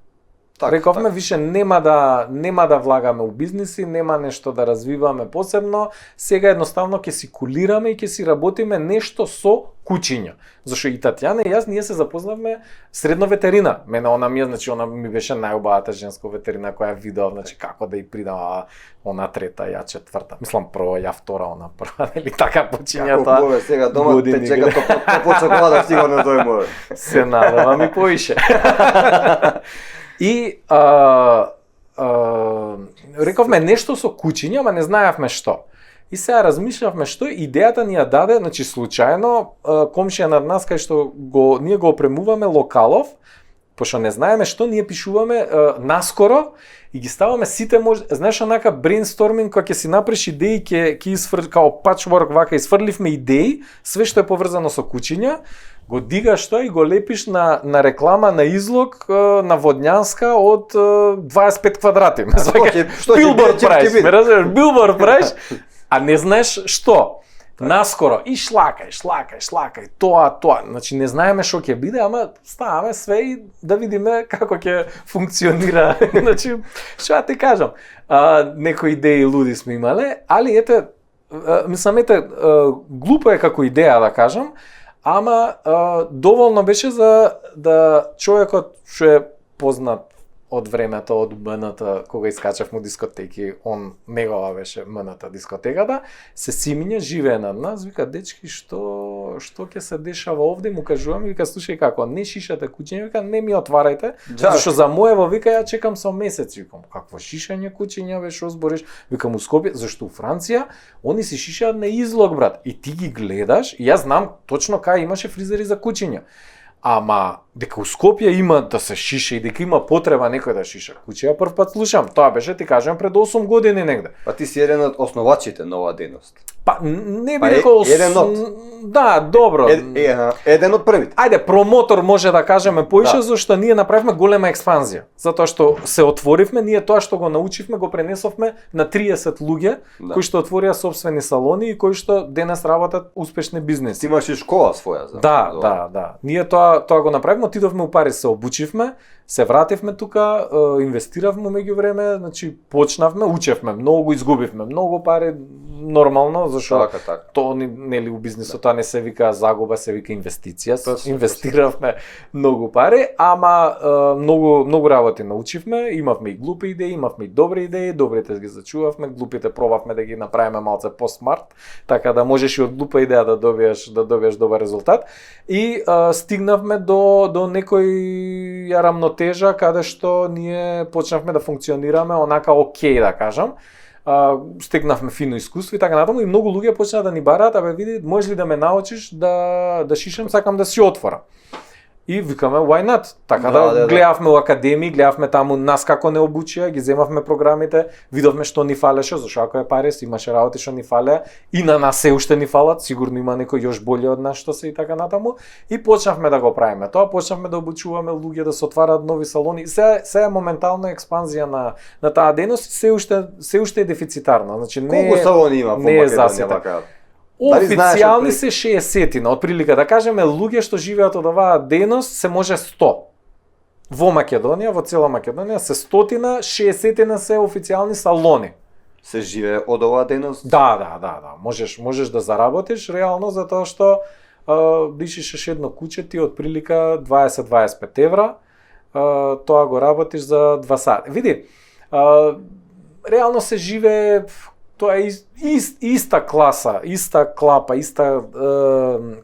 Рековме више нема да влагаме у бизниси, нема нешто да развиваме посебно, сега едноставно ќе си кулираме и ќе си работиме нешто со куќиња. Зашто и Татјана и јас ние се запознавме средно ветерина. Мене она ми беше најубавата женска ветерина која видов, значи како да ја придам она трета, ја четврта. Мислам прва, ја втора, она прва, нели така почиња тоа. Како сега дома те чека по чоколада сигурно тој може. Се надевам и поише. И рековме нешто со куќиња, ама не знаевме што. И сега размишлявме што идејата ни ја даде, значи случајно комшија над нас кај што ние го опремуваме локалов, пошто не знаеме што ние пишуваме наскоро и ги ставаме сите знаеш онака брейнсторминг кога ќе си направиш идеи ќе као пачворк вака изфрливме идеи, све што е поврзано со куќиња, го дигаш тоа и го лепиш на реклама на излог на Водњанска од 25 квадрати. Билборд правиш, билборд правиш, а не знаеш што. Наскоро и шлакај, тоа. Значи не знаеме што ќе биде, ама ставаме све и да видиме како ќе функционира. Значи, што ја ти кажам, некои идеи луди сме имале, али глупо е како идеја да кажам, ама доволно беше за да човекот што е познат од времето од МН-та, кога искачавме у дискотеки, негова беше МН-та дискотеката, се симиња, живее над нас, вика, дечки, што ќе се дешава овде, му кажуваме, вика, слушај како, не шишате куќиња, вика, не ми отварајте, зашто за моево, вика, ја чекам со месец, викам, какво шишање куќиња, бе, што збориш, викам, у Скопје, зашто у Франција, они се шишаат на излог, брат, и ти ги гледаш, и јас знам точно кај имаше фризери за куќиња. Ама дека у Скопје има да се шише и дека има потреба некој да шиша куќи, ја прв пат слушам. Тоа беше, ти кажам, пред 8 години негде. Па ти си еден од основачите на оваа дејност. Па не би рекол еден од. Да, добро. Еден од првите. Ајде, промотор може да кажеме поише, зашто ние направивме голема експанзија. Затоа што се отворивме, ние тоа што го научивме го пренесовме на 30 луѓе кои што отворија сопствени салони и кои што денес работат успешни бизнеси. Ти имаш и школа своја за. Да. Ние тоа го направивме, отидовме у Париз, се обучивме, се вративме тука, инвестиравме меѓувреме, значи почнавме, учевме, многу изгубивме, многу пари нормално, зашто тоа нели у бизнисот тоа не се вика загуба, се вика инвестиција. Инвестиравме многу пари, ама многу работи научивме, имавме и глупи идеи, имавме и добри идеи, добрите ги зачувавме, глупите пробавме да ги направиме малце по-смарт, така да можеш и од глупа идеја да добиеш добар резултат. И стигнавме до некоја рамнотежа каде што ние почнавме да функционираме онака окей, да кажам. Стекнавме фино искуство и така натаму и многу луѓе почнаа да ни бараат, абе види, можеш ли да ме научиш да шишам, сакам да си отворам. И викаме why not? Така Да. гледавме у академии, гледавме таму нас како не обучија, ги земавме програмите, видовме што ни фалеше, зашто ако е Парис, имаше работи што ни фалеа и на нас се уште ни фалат, сигурно има некој још боле од нас што се и така натаму и почнавме да го правиме. Тоа почнавме да обучуваме луѓе да се отварат нови салони. Се е моментална експанзија на таа дејност, се уште е дефицитарна. Значи Колку салони има по не е Македонија засита. вака? Дали знаеш Официјални се 60-тина, отприлика да кажеме луѓе што живеат од оваа дејност се може 100. Во Македонија, во цела Македонија се 100-тина, 60-тина се официјални салони. Се живее од оваа дејност? Да. Можеш да заработиш реално затоа што дишиш едно куче ти отприлика 20-25 евра, тоа го работиш за 2 сати. Види, реално се живее, тоа е иста класа, иста клапа, иста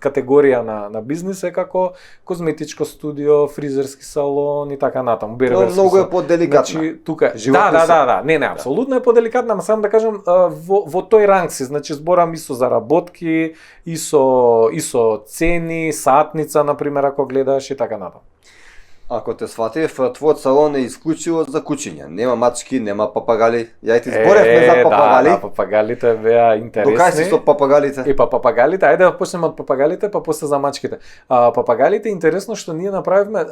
категорија на бизнис е како козметичко студио, фризерски салон и така натаму, берберски салон. Многу е поделикатна. Значи, тука Животот да. Не, апсолутно е поделикатна, ама само да кажам во тој ранг си, значи зборам и со заработки, и со цени, сатница на пример ако гледаш и така натаму. Ако те сватив, твојот салон е исклучиво за кучиња. Нема мачки, нема папагали. Ја ти зборевме за папагали. Да, папагалите беа интересни. Докај си со папагалите? Папагалите, ајде да почнеме од папагалите, па после за мачките. Папагалите интересно што ние направивме,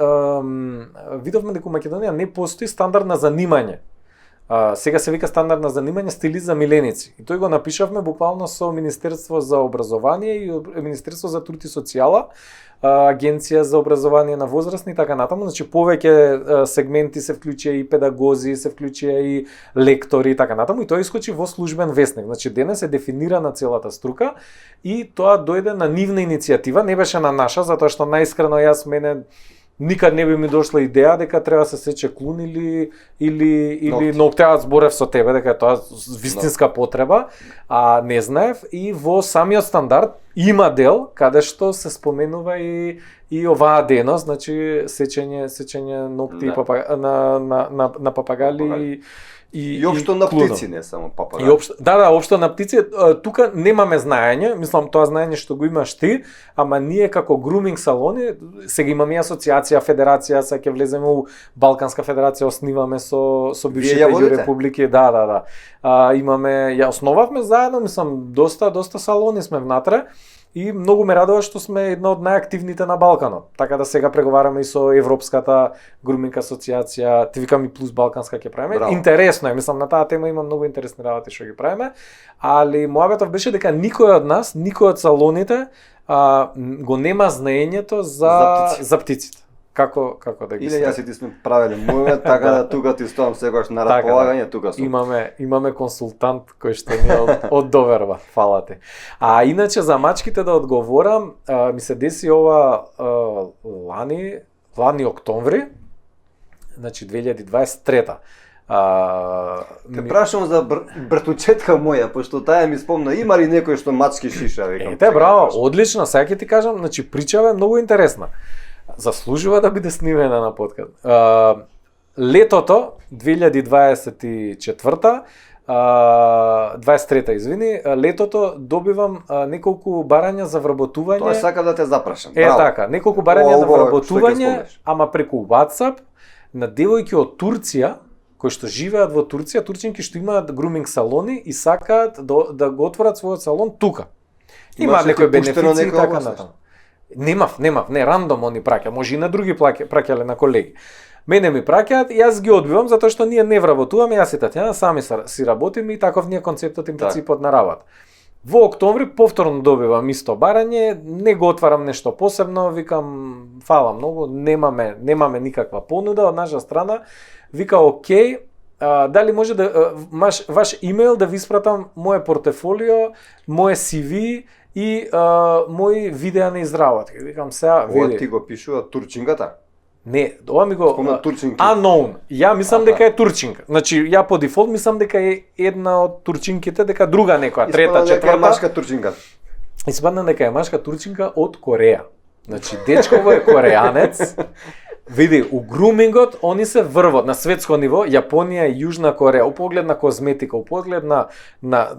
видовме дека во Македонија не постои стандард на занимање. Сега се вика стандард на занимање стилист за миленици. И тој го напишавме буквално со Министерство за образование и Министерство за труд и социјала, Агенција за образование на возрастни и така натаму, значи повеќе сегменти се вклучија и педагози, се вклучија и лектори и така натаму и тоа искочи во службен весник. Значи денес е дефинирана целата струка и тоа дојде на нивна иницијатива, не беше на наша, затоа што најискрено јас мене никад не би ми дошла идеја дека треба да се сече клун или ногте. Аз зборев со тебе дека тоа вистинска потреба, а не знаев и во самиот стандард има дел каде што се споменува и оваа дејност, значи сечење ногти на папагали и општо на птици, не само папагали. Општо на птици. Тука немаме знаење, мислам тоа знаење што го имаш ти, ама ние како груминг салони, сега имаме асоциација, федерација, сега ќе влеземе у Балканска федерација, основиваме со бившите републики. Да. Имаме, ја основавме заедно, мислам доста салони сме внатре. И многу ме радува што сме една од најактивните на Балканот. Така да сега преговараме и со Европската груминг асоциација, ти викам и плюс Балканска ќе правиме. Браво. Интересно е, мислам на таа тема има многу интересни работи што ги правиме, али мојабетов беше дека никој од нас, никој од салоните го нема знаењето за птиците. Како да ги Или јас и ти сме правеле муеве, така да тука ти стоам секогаш на располагање, тука сум. Имаме консултант кој што ни од доверба, фала ти. А иначе за мачките да одговорам, ми се деси ова лани октомври, значи 2023-та. Те прашам за братучетка моја, пошто таа ми спомна, има ли некој што мачки шиша, викам. Браво, одлично, сега ќе ти кажам, значи причава е многу интересна. Заслужува да биде снимена на подкаст. Летото 2024-та 23-та, извини, летото добивам неколку барања за вработување. Тоа сакам да те запрашам. Така, неколку барања на вработување, ама преку WhatsApp на девојки од Турција кои што живеат во Турција, турчинки што имаат груминг салони и сакаат да го отворат својот салон тука. Имаат некои бенефиции и така натаму. Немав, не, рандом они праќа, може и на други праќале на колеги. Мене ми праќаат и јас ги одбивам затоа што ние не вработуваме, јас и Татјана сами си работиме и таков ни е концептот и принципот на работа. Во октомври повторно добивам исто барање, не го отварам нешто посебно, викам фала многу, немаме никаква понуда од наша страна. Вика окей, дали може да ваш имејл да ви испратам моје портфолио, моје CV и мои видеа на изработки. Викам сега, види. Ова ти го пишува турчингата? Не, ова ми го unknown. Ја мислам дека е турчинка. Значи ја по дефолт мислам дека е една од турчинките, дека друга некоја, трета, четврта. Испадна дека е машка турчинка. Испадна дека е машка турчинка од Кореја. Значи дечково е корејанец. Види, у грумингот они се врвот на светско ниво, Јапонија и Јужна Кореја, у поглед на козметика, у поглед на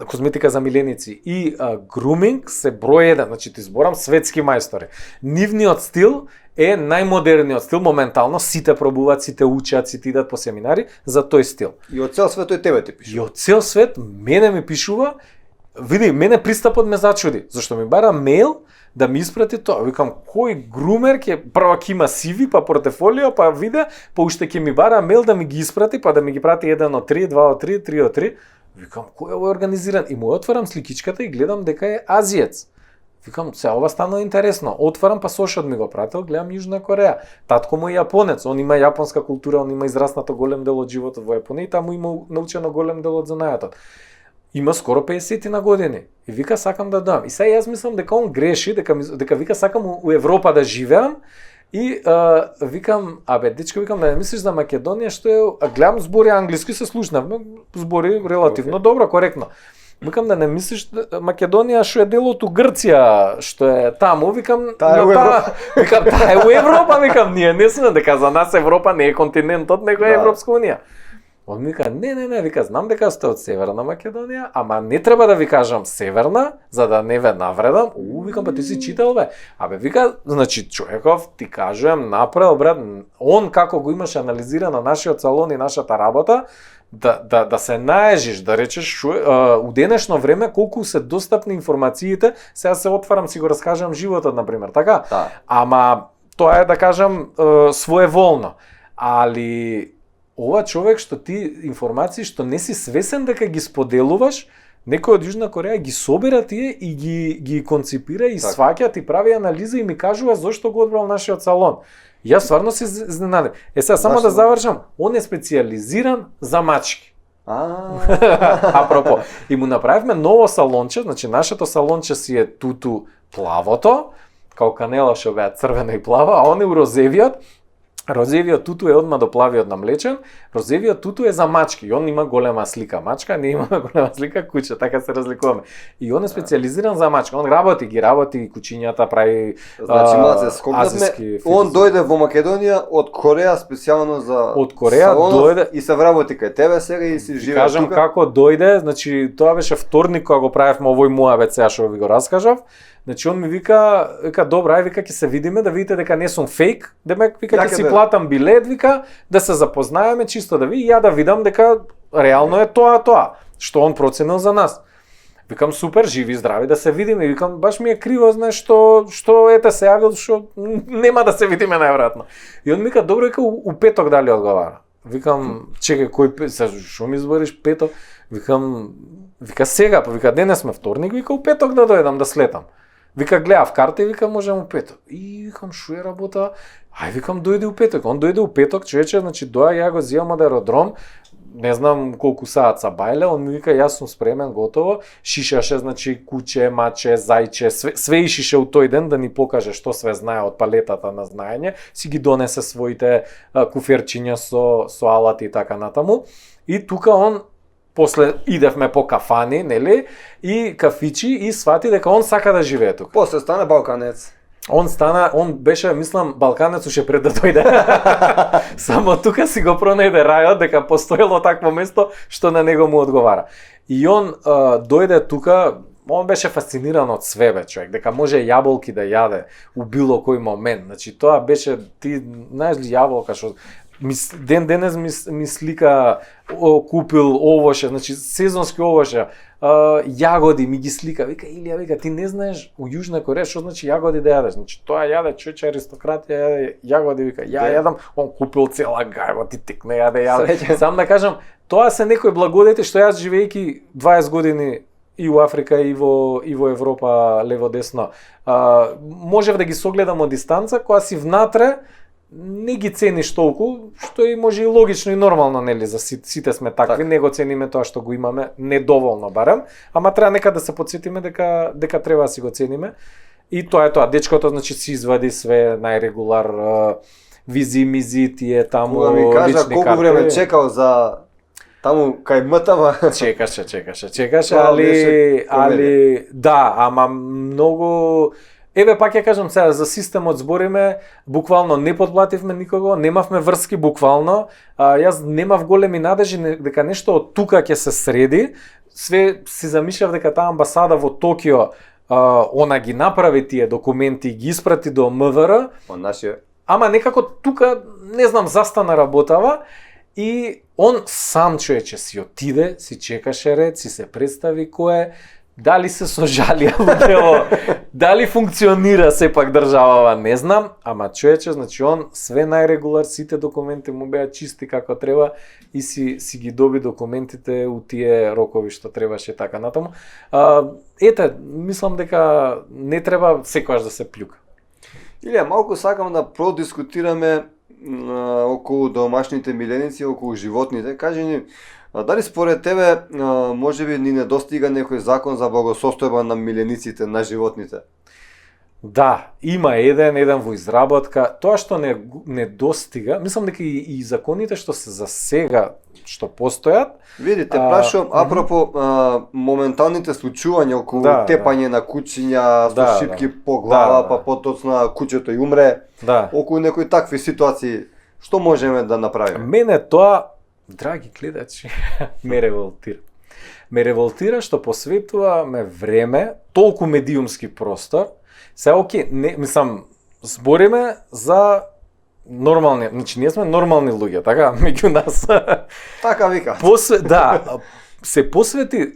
козметика за миленици и груминг се број 1, значи ти зборам светски мајстори. Нивниот стил е најмодерниот стил, моментално сите пробуваат, сите учат, сите идат по семинари за тој стил. И од цел свет тој тебе ти И пишува. од цел свет мене ми пишува, види, мене пристапот ме зачуди, зашто ми бара мејл да ми испрати тоа. Викам, кој грумер ќе прво ќе има CV, па портфолио, па видео, па уште ќе ми бара мејл да ми ги испрати, па да ми ги прати 1 од 3, 2 од 3, 3 од 3. Викам, кој е овој организиран? И му отварам сликичката и гледам дека е азиец. Викам, се ова стана интересно. Отварам, па Сошот ми го пратил, гледам Јужна Кореја. Татко му е јапонец, он има јапонска култура, он има израснато голем дел од животот во Јапонија и таму има научено голем дел од занајатот. Има скоро 50 на години. И вика, сакам да дам. И сега јас мислам дека он греши, дека вика сакам у Европа да живеам. И викам, дечко, викам, да не мислиш за Македонија, што е, гледам збори англиски, се слушнавме, збори релативно добро, коректно. Викам, да не мислиш Македонија што е дел од Грција, што е таму, викам, Таа е у Европа. Викам, таа е у Европа, викам, ние не сме, дека за нас Европа не е континентот, него е Европска унија. Он ми вика, не, вика, знам дека сте од Северна Македонија, ама не треба да ви кажам Северна, за да не ве навредам. Викам, па ти си читал, бе. Вика, значи, човеков, ти кажувам, направил, брат, он како го имаш анализирано нашиот салон и нашата работа, да се наежиш, да речеш, у денешно време, колку се достапни информациите, сега се отварам, си го раскажам животот, например, така? Да. Ама, тоа е, да кажам, своеволно. Али, ова човек што ти информации што не си свесен дека ги споделуваш, некој од Јужна Кореја ги собира тие и ги конципира и сваќа, ти прави анализа и ми кажува зошто го одбрал нашиот салон. Јас стварно се изненадив. Сега само да завршам, он е специјализиран за мачки. Апропо, и му направивме ново салонче, значи нашето салонче си е туту плавото, као канела што беа црвена и плава, а он е у розевиот. Розевиот туту е одма до плавиот намлечен, розевиот туту е за мачки. И он има голема слика мачка, не има голема слика куќа, така се разликуваме. И он е специјализиран за мачка. Он работи куќињата, прави Значи, малце скокнатме, он дојде во Македонија од Кореја специјално за од Кореја дојде и се вработи кај тебе сега и си живее тука. Кажам како дојде, значи тоа беше вторник кога го правевме овој муабет сега што ви го раскажав. Значи он ми вика, добра, вика ќе се видиме да видите дека не сум фейк, демек вика ќе си платам билет, вика да се запознаеме чисто да ви и ја да видам дека реално е тоа што он проценил за нас. Викам супер, живи здрави да се видиме, викам баш ми е криво, знаеш што ете се јавил што нема да се видиме најверојатно. И он ми вика добро, вика у петок дали одговара. Викам чекај кој што ми збориш петок? Вика сега, па вика денес сме вторник, вика у петок да дојдам да слетам. Вика гледав карта и викам можем у петок. И викам шо е работа? Викам дојде у петок. Он дојде у петок, човече, значи ја го зијам од аеродром, не знам колку саат са бајле, он ми вика јас сум спремен, готово. Шишаше, значи куче, маче, зајче, све ишише у тој ден да ни покаже што све знае од палетата на знаење, си ги донесе своите куферчиња со алати и така натаму. И тука он после идевме по кафани, нели, и кафичи и свати дека он сака да живее тука. После стана балканец. Он беше, мислам, балканец уште пред да дојде. Само тука си го пронајде рајот дека постоело такво место што на него му одговара. И он дојде тука, он беше фасциниран од све, човек, дека може јаболки да јаде у било кој момент. Значи тоа беше, ти знаеш ли јаболка што денес ми слика купил овоше, значи сезонски овоше, јагоди ми ги слика, вика Илија, вика ти не знаеш у Јужна Кореја што значи јагоди да јадеш, значи тоа јаде човече аристократија јаде јагоди, вика ја јадам, он купил цела гајба, ти текне јаде. Сам да кажам, тоа се некои благодети што јас живејќи 20 години и у Африка и во Европа лево десно, можев да ги согледам од дистанца, кога си внатре не ги цениш толку, што и може и логично и нормално, нели, за сите сме такви, не го цениме тоа што го имаме, недоволно барем, ама треба некад да се потсетиме дека треба да си го цениме. И тоа е тоа, дечкото значи си извади све најрегулар визи, мизи, тие таму кога ми кажа лични колку карти. време чекал за таму кај МТВ. Чекаше, али да, ама многу Еве пак ја кажам сега за системот збориме, буквално не подплативме никого, немавме врски буквално. Јас немав големи надежи дека нешто од тука ќе се среди. Све си замислав дека таа амбасада во Токио она ги направи тие документи и ги испрати до МВР. Ама некако тука не знам застана работава и он сам човече си отиде, си чекаше ред, си се представи кој е. Дали се сожалија луѓето, дали функционира сепак државава, не знам, ама човече, значи он све најрегулар, сите документи му беа чисти како треба и си ги доби документите у тие рокови што требаше така натаму. Ете, мислам дека не треба секогаш да се плюка. Илија, малку сакам да продискутираме околу домашните миленици, околу животните. Кажи ни, дали според тебе можеби ни недостига некој закон за благосостојба на милениците, на животните? Да, има еден во изработка. Тоа што не достига, мислам дека и законите што се за сега што постојат. Видите, прашувам апропо моменталните случувања околу тепање на кучиња, со шипки по глава, па потоцна кучето и умре. Околу некои такви ситуации, што можеме да направиме? Мене тоа, драги гледачи, ме револтира. Ме револтира што посветуваме време, толку медиумски простор. Сега оке, мислам, збориме за нормални, значи ние сме нормални луѓе, така, меѓу нас. Така вика. Се посвети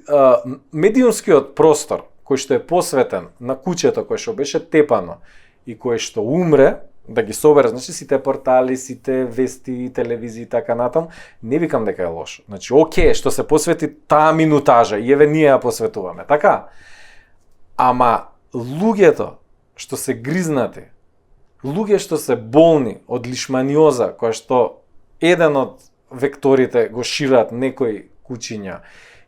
медиумскиот простор кој што е посветен на кучето кој што беше тепано и кој што умре, да ги собере, значи сите портали, сите вести, телевизии и така натам, не викам дека е лошо. Значи, оке, што се посвети таа минутажа и еве ние ја посветуваме, така? Ама луѓето што се гризнати, луѓе што се болни од лишманиоза, која што еден од векторите го шират некои кучиња,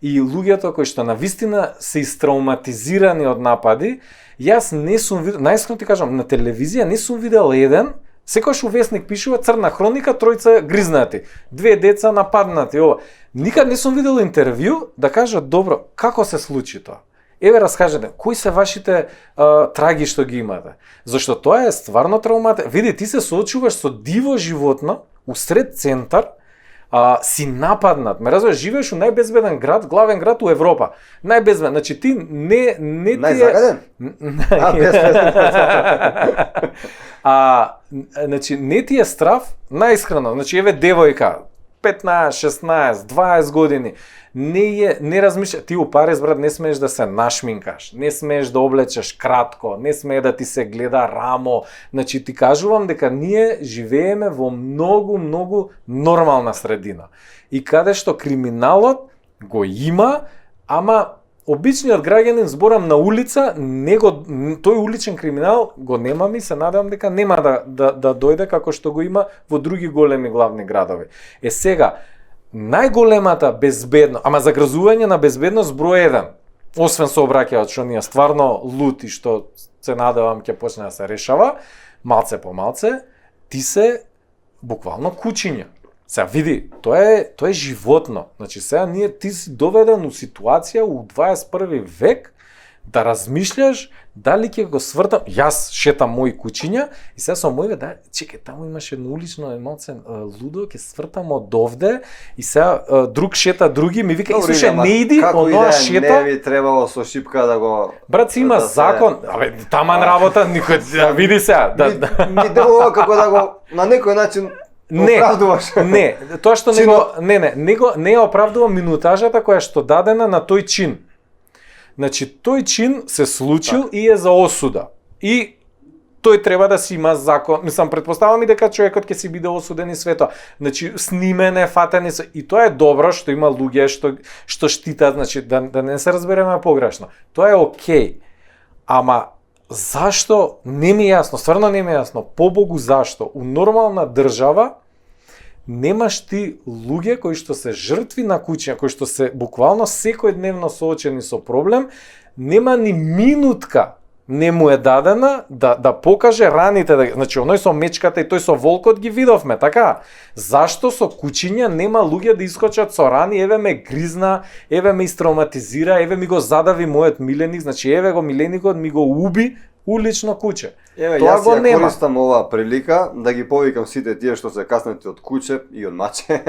и луѓето кои што навистина се истрауматизирани од напади, јас не сум видел, најискрено ти кажам, на телевизија не сум видел еден, секојаш увесник пишува црна хроника, тројца гризнати, 2 деца нападнати, ова. Никад не сум видел интервју да кажат, добро, како се случи тоа? Еве раскажете, кои се вашите траги што ги имате? Зашто тоа е стварно травматично. Види, ти се соочуваш со диво животно усред центар, си нападнат. Ме разбираш, живееш у најбезбеден град, главен град у Европа. Најбезбеден. Значи ти не ти најзагаден? Значи не ти е страв, најискрено. Значи еве девојка 15, 16, 20 години, не размишља, ти у Париз, брат, не смееш да се нашминкаш, не смееш да облечеш кратко, не смее да ти се гледа рамо. Значи ти кажувам дека ние живееме во многу нормална средина. И каде што криминалот го има, ама обичниот граѓанин, зборам на улица, тој уличен криминал го немам и се надевам дека нема да дојде како што го има во други големи главни градови. Сега, најголемата безбедност, ама загрозување на безбедност број 1, освен сообраќајот што ние стварно лут и што се надевам ќе почне да се решава, малце по малце, ти се буквално кучиња. Сега види, тоа е животно. Значи сега ти си доведен у ситуација у 21 век да размишљаш дали ќе го свртам. Јас шетам мои кучиња и сега со моје чекај, таму имаше едно улично малце лудо, ќе свртам од овде и сега друг шета други, ми вика, слушај, не иди, оноа шета. Не ви требало со шипка да го... Брат, си има закон. Абе, таман работа никој, види сега. Ми делува како да го на некој начин оправдуваш. Не, тоа што не оправдува минутажата која што дадена на тој чин. Значи, тој чин се случил и е за осуда. И тој треба да си има закон. Мислам, претпоставам и дека човекот ќе си биде осуден и свето. Значи, снимене, фатени се. И тоа е добро што има луѓе што штитат, значи, да не се разбереме погрешно. Тоа е окей. Ама, зашто? Не ми е јасно, стварно не ми е јасно. Побогу зашто? У нормална држава немаш ти луѓе кои што се жртви на куќа, кои што се буквално секојдневно соочени со проблем, нема ни минутка не му е дадена да покаже раните, значи оној со мечката и тој со волкот ги видовме, така? Зашто со кучиња нема луѓе да искочат со рани, еве ме гризна, еве ме истравматизира, еве ми го задави мојот миленик, значи еве го миленикот ми го уби, улично куче. Еве, Тоа јас го ја нема. користам оваа прилика да ги повикам сите тие што се каснати од куче и од маче.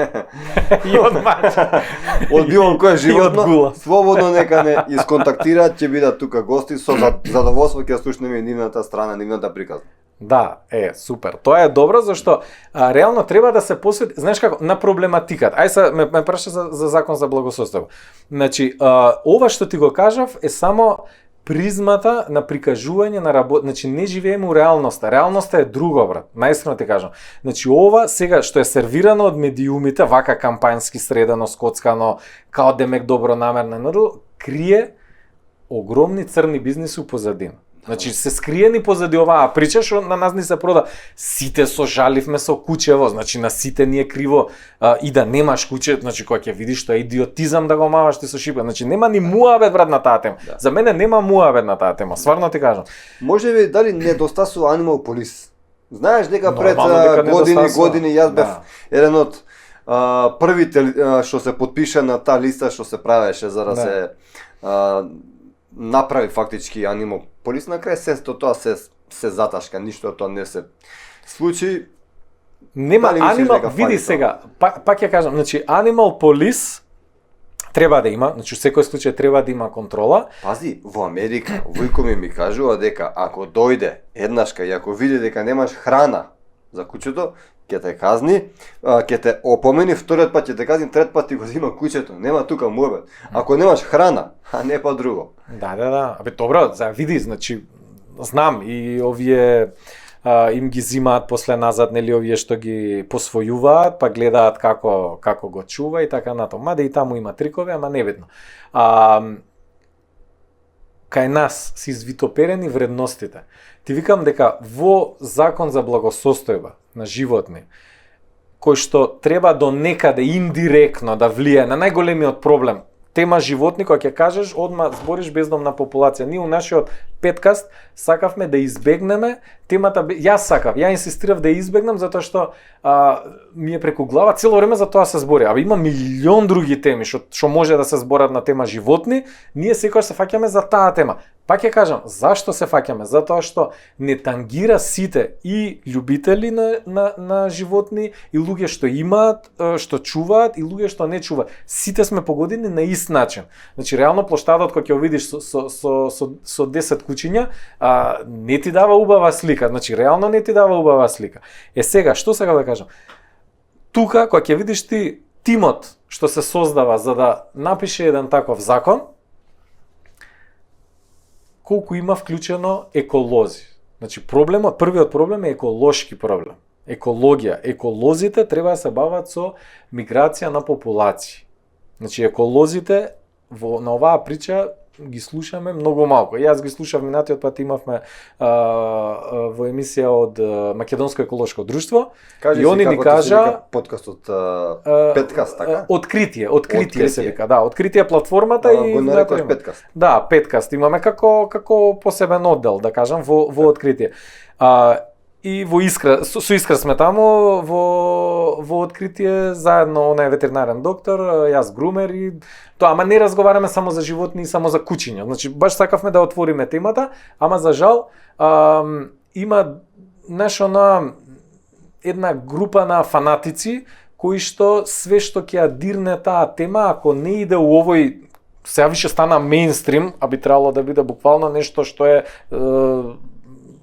И од мача. Од било кое И од животно, гула. слободно нека не исконтактираат, ќе бидат тука гости, со задоволство ќе слушнеме нивната страна, нивната приказна. Да, супер. Тоа е добро зашто реално треба да се посвети, знаеш како, на проблематиката. Ај се ме праша за закон за благосостојба. Значи, ова што ти го кажав е само призмата на прикажување на работ, значи не живееме у реалноста. Реалноста е друго, брат. Наистина ти кажам. Значи ова сега што е сервирано од медиумите, вака кампањски средано, скоцкано, као демек добронамерно, крие огромни црни бизниси у позадина. Значи се скриени позади оваа прича што на нас ни се прода. Сите сожаливме со кучево, значи на сите ни е криво и да немаш куче, значи кога ќе видиш тоа е идиотизам да го маваш ти со шипка. Значи нема ни муабет брат на таа тема. Да. За мене нема муабет на таа тема, стварно ти кажам. Може би дали недостасува Animal Police? Знаеш дека пред Нормално дека години јас бев Да. еден од првите што се потпиша на таа листа што се правеше за да Да. се направи фактички Animal Police. На крај сето тоа се заташка, ништо од тоа не се случи. Нема Дали мислиш дека Animal, фали види тоа? сега, пак ќе кажам, значи Animal Police треба да има, значи секој случај треба да има контрола. Пази, во Америка, војко ми кажува дека ако дојде еднашка и ако види дека немаш храна за кучето, ќе те казни, ќе те опомени, вториот пат ќе те казни, трет пат ти го зима кучето. Нема тука муабет. Ако немаш храна, а не па друго. Да. Абе добро, за види, значи знам и овие им ги зимаат после назад, нели овие што ги посвојуваат, па гледаат како го чува и така натаму. Маде и таму има трикови, ама небитно. Кај нас се извитоперени вредностите. Ти викам дека во закон за благосостојба на животни, кој што треба до некаде индиректно да влие на најголемиот проблем, тема животни, кога ќе кажеш, одма збориш бездомна популација. Ние у нашиот петкаст сакавме да избегнеме темата, ја инсистирав да ја избегнам затоа што ми е преку глава цело време за тоа се збори. Абе има милион други теми што може да се зборат на тема животни, ние секогаш се фаќаме за таа тема. Пак ќе кажам, зашто се фаќаме? Затоа што не тангира сите и љубители на животни, и луѓе што имаат, што чуваат, и луѓе што не чуваат. Сите сме погодени на ист начин. Значи реално плоштадот кога ќе видиш со 10 кучиња, не ти дава убава слика. Значи реално не ти дава убава слика. Сега, што сега да кажам? Тука кога ќе видиш ти тимот што се создава за да напише еден таков закон, колку има вклучено еколози. Значи првиот проблем е еколошки проблем. Екологија. Еколозите треба да се бават со миграција на популации. Значи еколозите на оваа прича ги слушаме многу малку. Јас ги слушав минатиот пат, имавме во емисија од Македонско еколошко друштво. Кажи и они ни кажа подкастот Петкаст, така? Откритие се вика, да, Откритие платформата и го нарекуваш Петкаст. Да, Петкаст имаме како посебен оддел, да кажам, во Откритие. И во Искра, со Искра сме таму во Откритие, заедно онај ветеринарен доктор, јас грумер и тоа, ама не разговараме само за животни и само за кучиња. Значи баш сакавме да отвориме темата, ама за жал има една група на фанатици кои што све што ќе ја дирне таа тема, ако не иде у овој, сега више стана мејнстрим, а би требало да биде буквално нешто што е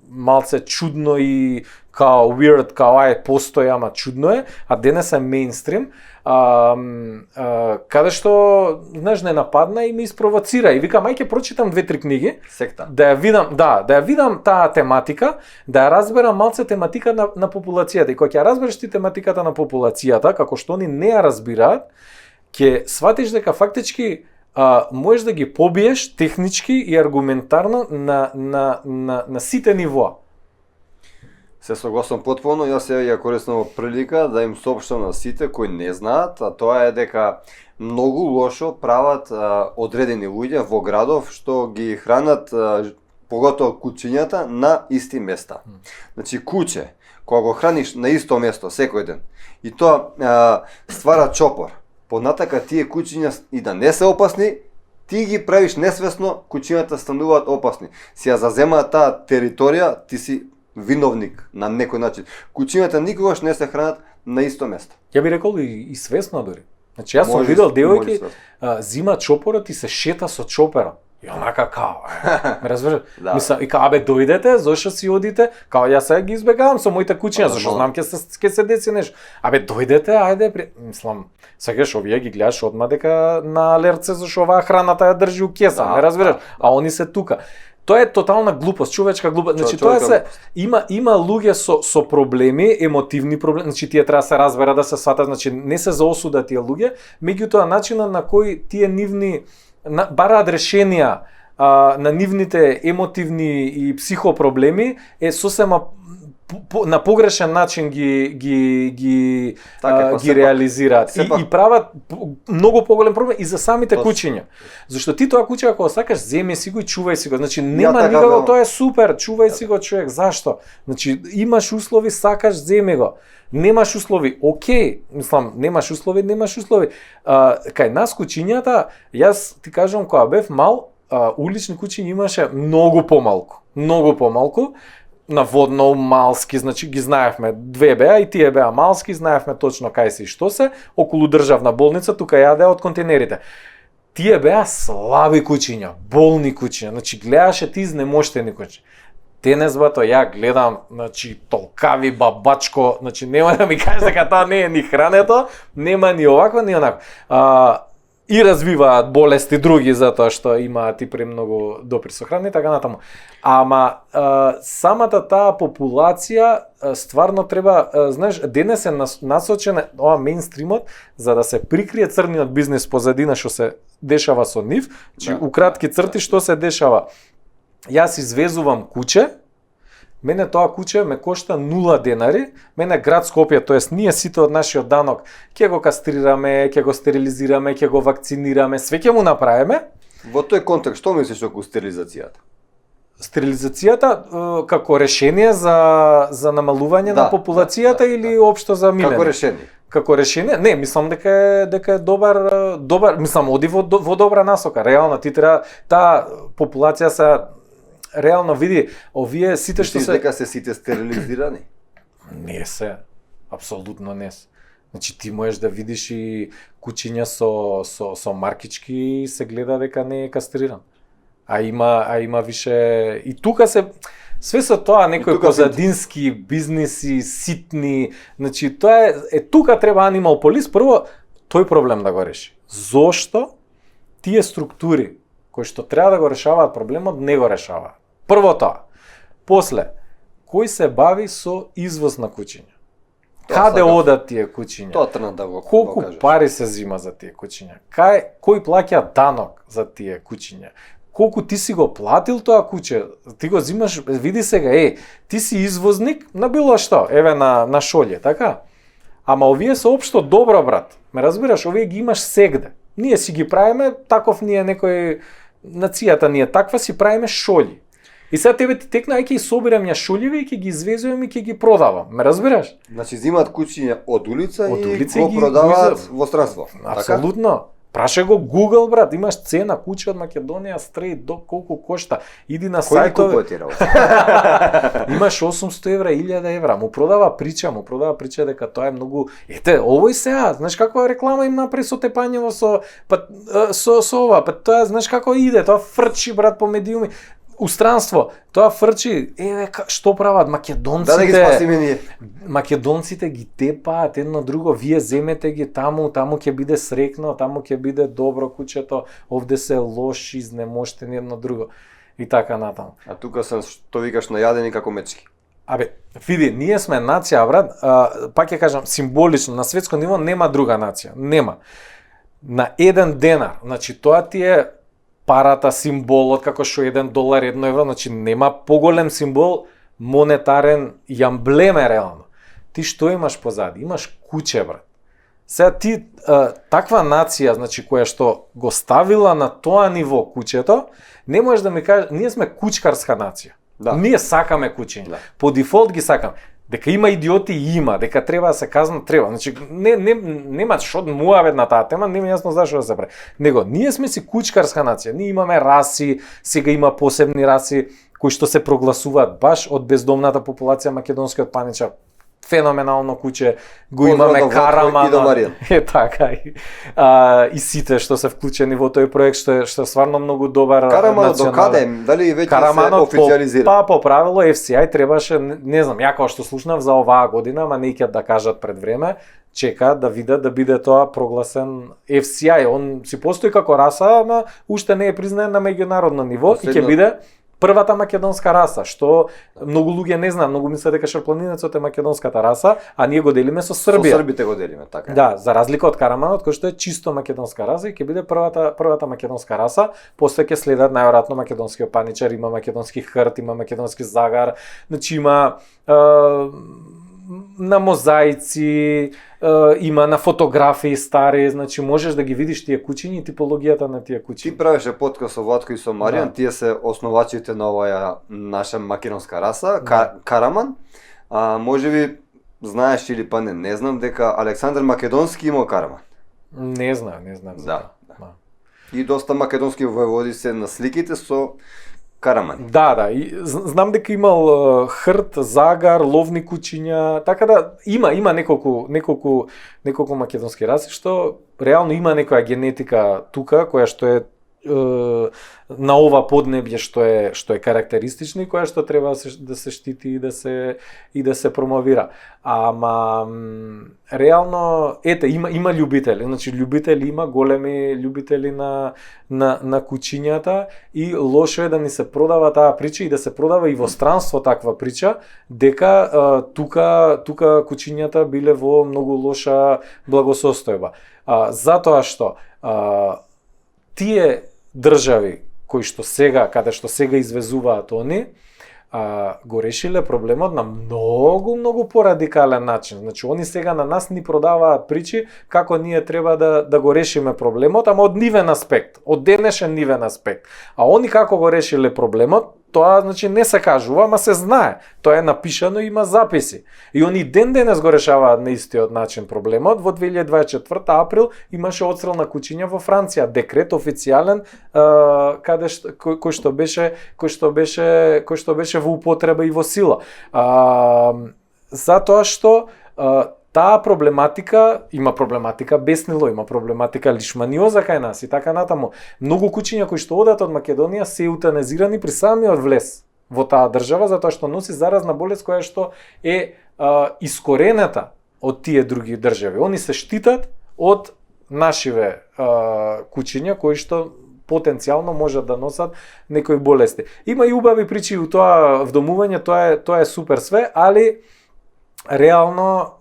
малце чудно и као weird, као постои, ама чудно е, а денес е мејнстрим, каде што, знаеш, не нападна и ме испровоцира и викам, ај ќе прочитам 2-3 книги, Секта. да ја видам таа тематика, да ја разберам малце тематика на популацијата. И кога ќе разбереш ти тематиката на популацијата, како што они не ја разбираат, ќе сватиш дека фактички можеш да ги побиеш технички и аргументарно на сите нивоа. Се согласувам потполно, јас ја користам прилика да им соопштам на сите кои не знаат, а тоа е дека многу лошо прават одредени луѓе во градов што ги хранат поготово кучињата на исти места. Значи куче, кога го храниш на исто место секој ден, и тоа ствара чопор. Понатака тие кучиња и да не се опасни, ти ги правиш несвесно, кучињата стануваат опасни. Си ја заземаат таа територија, ти си виновник на некој начин. Кучињата никогаш не се хранат на исто место. Ја би рекол и свесно дури. Значи јас сум Може, видел може девојки свесно. зима чопорот и се шета со чоперот. И онака као, ме разбираш? Да. Мислам, и као, абе дојдете, зошто си одите? Као, јас сега ги избегавам со моите кучиња, зашто знам ќе се деси нешто. Абе дојдете, ајде, мислам, сегаш овие ги гледаш одма дека на алерце зашто оваа храната ја држи у кеса, Да, ме разбираш? да. А они се тука. Тоа е тотална глупост, човечка глупост. Значи човечка тоа се глупост. има луѓе со проблеми, емотивни проблеми, значи тие треба да се разберат, да се сватат, значи не се за осуда тие луѓе, меѓутоа начинот на кој тие нивни бараат решенија на нивните емотивни и психопроблеми е сосема на погрешен начин ги реализираат и прават многу поголем проблем и за самите кучиња. Зашто ти тоа куче ако сакаш земи си го и чувај си го. Значи нема никако, тоа е супер, чувај си го човек. Зашто? Значи имаш услови, сакаш земи го. Немаш услови, окей, мислам, немаш услови. Кај нас кучињата, јас ти кажам кога бев мал, улични кучиња имаше многу помалку, наводно малски, значи ги знаевме, две беа и тие беа малски, знаевме точно кај се и што се, околу државна болница, тука јадеа од контейнерите. Тие беа слаби кучиња, болни кучиња, значи гледаше ти изнемоштени кучиња. Денес бато ја гледам, значи толкави бабачко, значи нема да ми кажеш дека тоа не е ни хрането, нема ни овакво, ни онакво. И развиваат болести други затоа што имаат и премногу допир со храна и така натаму. Ама самата таа популација стварно треба, знаеш, денес е насочена ова мејнстримот за да се прикрие црниот бизнис позадина што се дешава со нив, чи у кратки црти што се дешава. Јас извезувам куче, мене тоа куче ме кошта 0 денари, мене град Скопје, тоест ние сите од нашиот данок ќе го кастрираме, ќе го стерилизираме, ќе го вакцинираме, све ќе му направиме. Во тој контекст, што мислиш околу стерилизацијата? Стерилизацијата како решение за намалување на популацијата или општо за милење? Како решение? Како решение? Не, мислам дека е добар, мислам оди во добра насока. Реално ти треба таа популација се реално види, овие сите што се дека се сите стерилизирани? Не се, апсолутно не се. Значи ти можеш да видиш и кучиња со маркички се гледа дека не е кастриран. А има више и тука се све со тоа некои позадински бизниси, ситни, значи тоа е тука треба Animal Police прво тој проблем да го реши. Зошто тие структури кои што треба да го решаваат проблемот не го решаваат? Прво тоа. После, кој се бави со извоз на кучиња? Каде одат тие кучиња? Тоа трна да го колку кажеш. пари се зима за тие кучиња? Кој плаќа данок за тие кучиња? Колку ти си го платил тоа куче? Ти го зимаш, види сега, ти си извозник на било што, еве на шолје, така? Ама овие се општо добро, брат. Ме разбираш, овие ги имаш сегде. Ние си ги правиме, таков ние некој нацијата ние таква си правиме шолји. И сега тебе ти текна, ќе ги собирам ја шолјиве и ќе ги извезувам и ќе ги продавам. Ме разбираш? Значи зимаат кучиња од улица и и го ги продаваат во странство. Апсолутно. Праше го Google, брат, имаш цена куче од Македонија стрейт до колку кошта. Иди на Кој сајтове. купува тие работи? Имаш 800 евра, 1000 евра. Му продава прича дека тоа е многу. Ете, овој сега, знаеш каква реклама им направи со тепањево со ова, тоа знаеш како иде, тоа фрчи, брат, по медиуми. Устранство, тоа фрчи, што прават македонците? Да ги спасиме ние. Македонците ги тепаат едно друго, вие земете ги таму ќе биде срекно, таму ќе биде добро кучето, овде се лоши, изнемоштени едно друго. И така натаму. А тука се што викаш најадени како мечки. Абе, види, ние сме нација, брат, пак ќе кажам, символично, на светско ниво нема друга нација, нема. На 1 денар, значи тоа ти е парата, символот, како што $1, €1, значи нема поголем символ монетарен и амблеме реално. Ти што имаш позади? Имаш куче, брат. Сега ти таква нација, значи која што го ставила на тоа ниво кучето, не можеш да ми кажеш, ние сме кучкарска нација. Да. Ние сакаме кучиња. Да. По дефолт ги сакаме. Дека има идиоти има, дека треба да се казна, треба. Значи нема што муавет на таа тема, нема јасно зашто да се прави. Него ние сме си кучкарска нација, ние имаме раси, сега има посебни раси кои што се прогласуваат баш од бездомната популација македонскиот паничар. Феноменално куче, го имаме Караман. Е така и сите што се вклучени во тој проект што е стварно многу добар. Караманот докаде? Дали веќе се официализира? По правило FCI требаше, не знам, ја како што слушнав за оваа година, ама не ќе да кажат пред време, чека да видат да биде тоа прогласен FCI. Он си постои како раса, ама уште не е признаен на меѓународно ниво и ќе биде првата македонска раса, што многу луѓе не знаат, многу мислат дека шарпланинецот е македонската раса, а ние го делиме со Србија. Со србите го делиме, така. Да, за разлика од Караманот, кој што е чисто македонска раса и ќе биде првата македонска раса, после ќе следат најверојатно македонскиот паничар, има македонски хрт, има македонски загар, значи има на мозаици, има на фотографии стари, значи можеш да ги видиш тие кучиња и типологијата на тие кучиња. Ти правеше подкаст со Владко и со Маријан, тие се основачите на оваа наша македонска раса, Караман. Можеби знаеш или па не знам дека Александар Македонски имал Караман. Не знам. Да. И доста македонски воеводи се на сликите со Караман. Да, и знам дека имал хрт, загар, ловни кучиња, така да има неколку македонски раси што реално има некоја генетика тука која што е на ова поднебје што е карактеристична и која што треба да се штити и да се промовира. Ама реално има љубители, значи љубители има, големи љубители на кучињата и лошо е да ни се продава таа прича и да се продава и во странство таква прича дека тука кучињата биле во многу лоша благосостојба. Затоа што тие држави каде што сега извезуваат они, го решиле проблемот на многу порадикален начин. Значи, они сега на нас ни продаваат причи како ние треба да го решиме проблемот, ама од нивен аспект, од денешен нивен аспект. А они како го решиле проблемот, тоа значи не се кажува, ама се знае. Тоа е напишано и има записи. И они денес го решаваат на истиот начин проблемот. Во 2024 април имаше отстрел на кучиња во Франција, декрет официјален кој што беше во употреба и во сила. Затоа што таа проблематика, има проблематика беснило, има проблематика лишманиоза кај нас и така натаму. Многу кучиња кои што одат од Македонија се еутаназирани при самиот влез во таа држава, затоа што носи заразна болест која што е искоренета од тие други држави. Они се штитат од нашиве кучиња кои што потенцијално можат да носат некои болести. Има и убави причи у тоа вдомување, тоа е супер све, али реално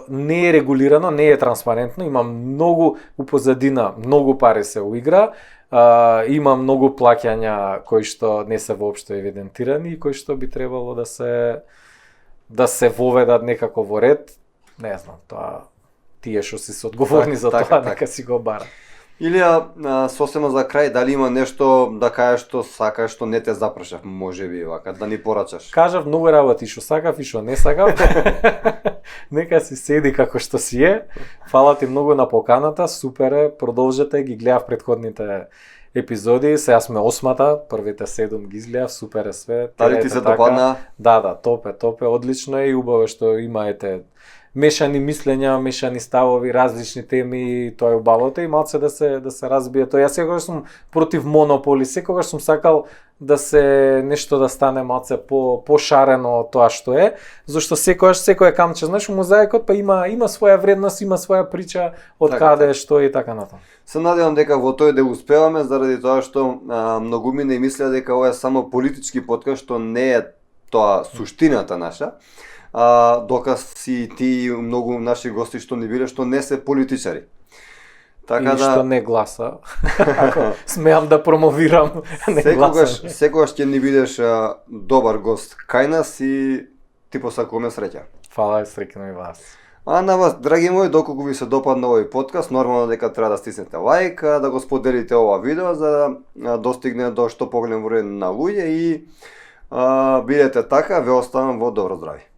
не е регулирано, не е транспарентно, има многу упозадина, многу пари се уигра, има многу плаќања кои што не се воопшто евидентирани и кои што би требало да се воведат некако во ред. Не знам, тоа тие што си одговорни за тоа, нека си го барат. Илија, сосема за крај, дали има нешто да кажеш што сакаш, што не те запрашав, можеби вака, да ни порачаш? Кажав многу работи, што сакав и што не сакав. Нека си седи како што си е. Фала ти многу на поканата, супер е, продолжете, ги гледав претходните епизоди, сега сме 8-та, првите 7 ги изгледав, супер е све. Дали ти се допадна? Да, топ е, одлично е и убаво што имаете мешани мислења, мешани ставови, различни теми, тоа е убавото и малце да се разбие тоа. Јас секогаш сум против монополи, секогаш сум сакал да се нешто да стане малце пошарено тоа што е, зашто секој камче, знаеш, мозаикот па има своја вредност, има своја прича од каде што и така натаму. Се надевам дека во тој да успеваме заради тоа што многумина и мислеа дека ова е само политички подкаст, што не е тоа суштината наша. Доказ си ти многу наши гости што ни биле што не се политичари. Така и што не гласа. Ако смеам да промовирам, не гласам. Секогаш ќе ни бидеш добар гост кај нас и ти посакуваме среќа. Фала, среќно и вас. А на вас, драги мои, доколку ви се допадна овој подкаст, нормално дека треба да стиснете лајк, да го споделите ова видео за да достигне до што поголем број на луѓе и бидете така, ве оставам во добро здравје.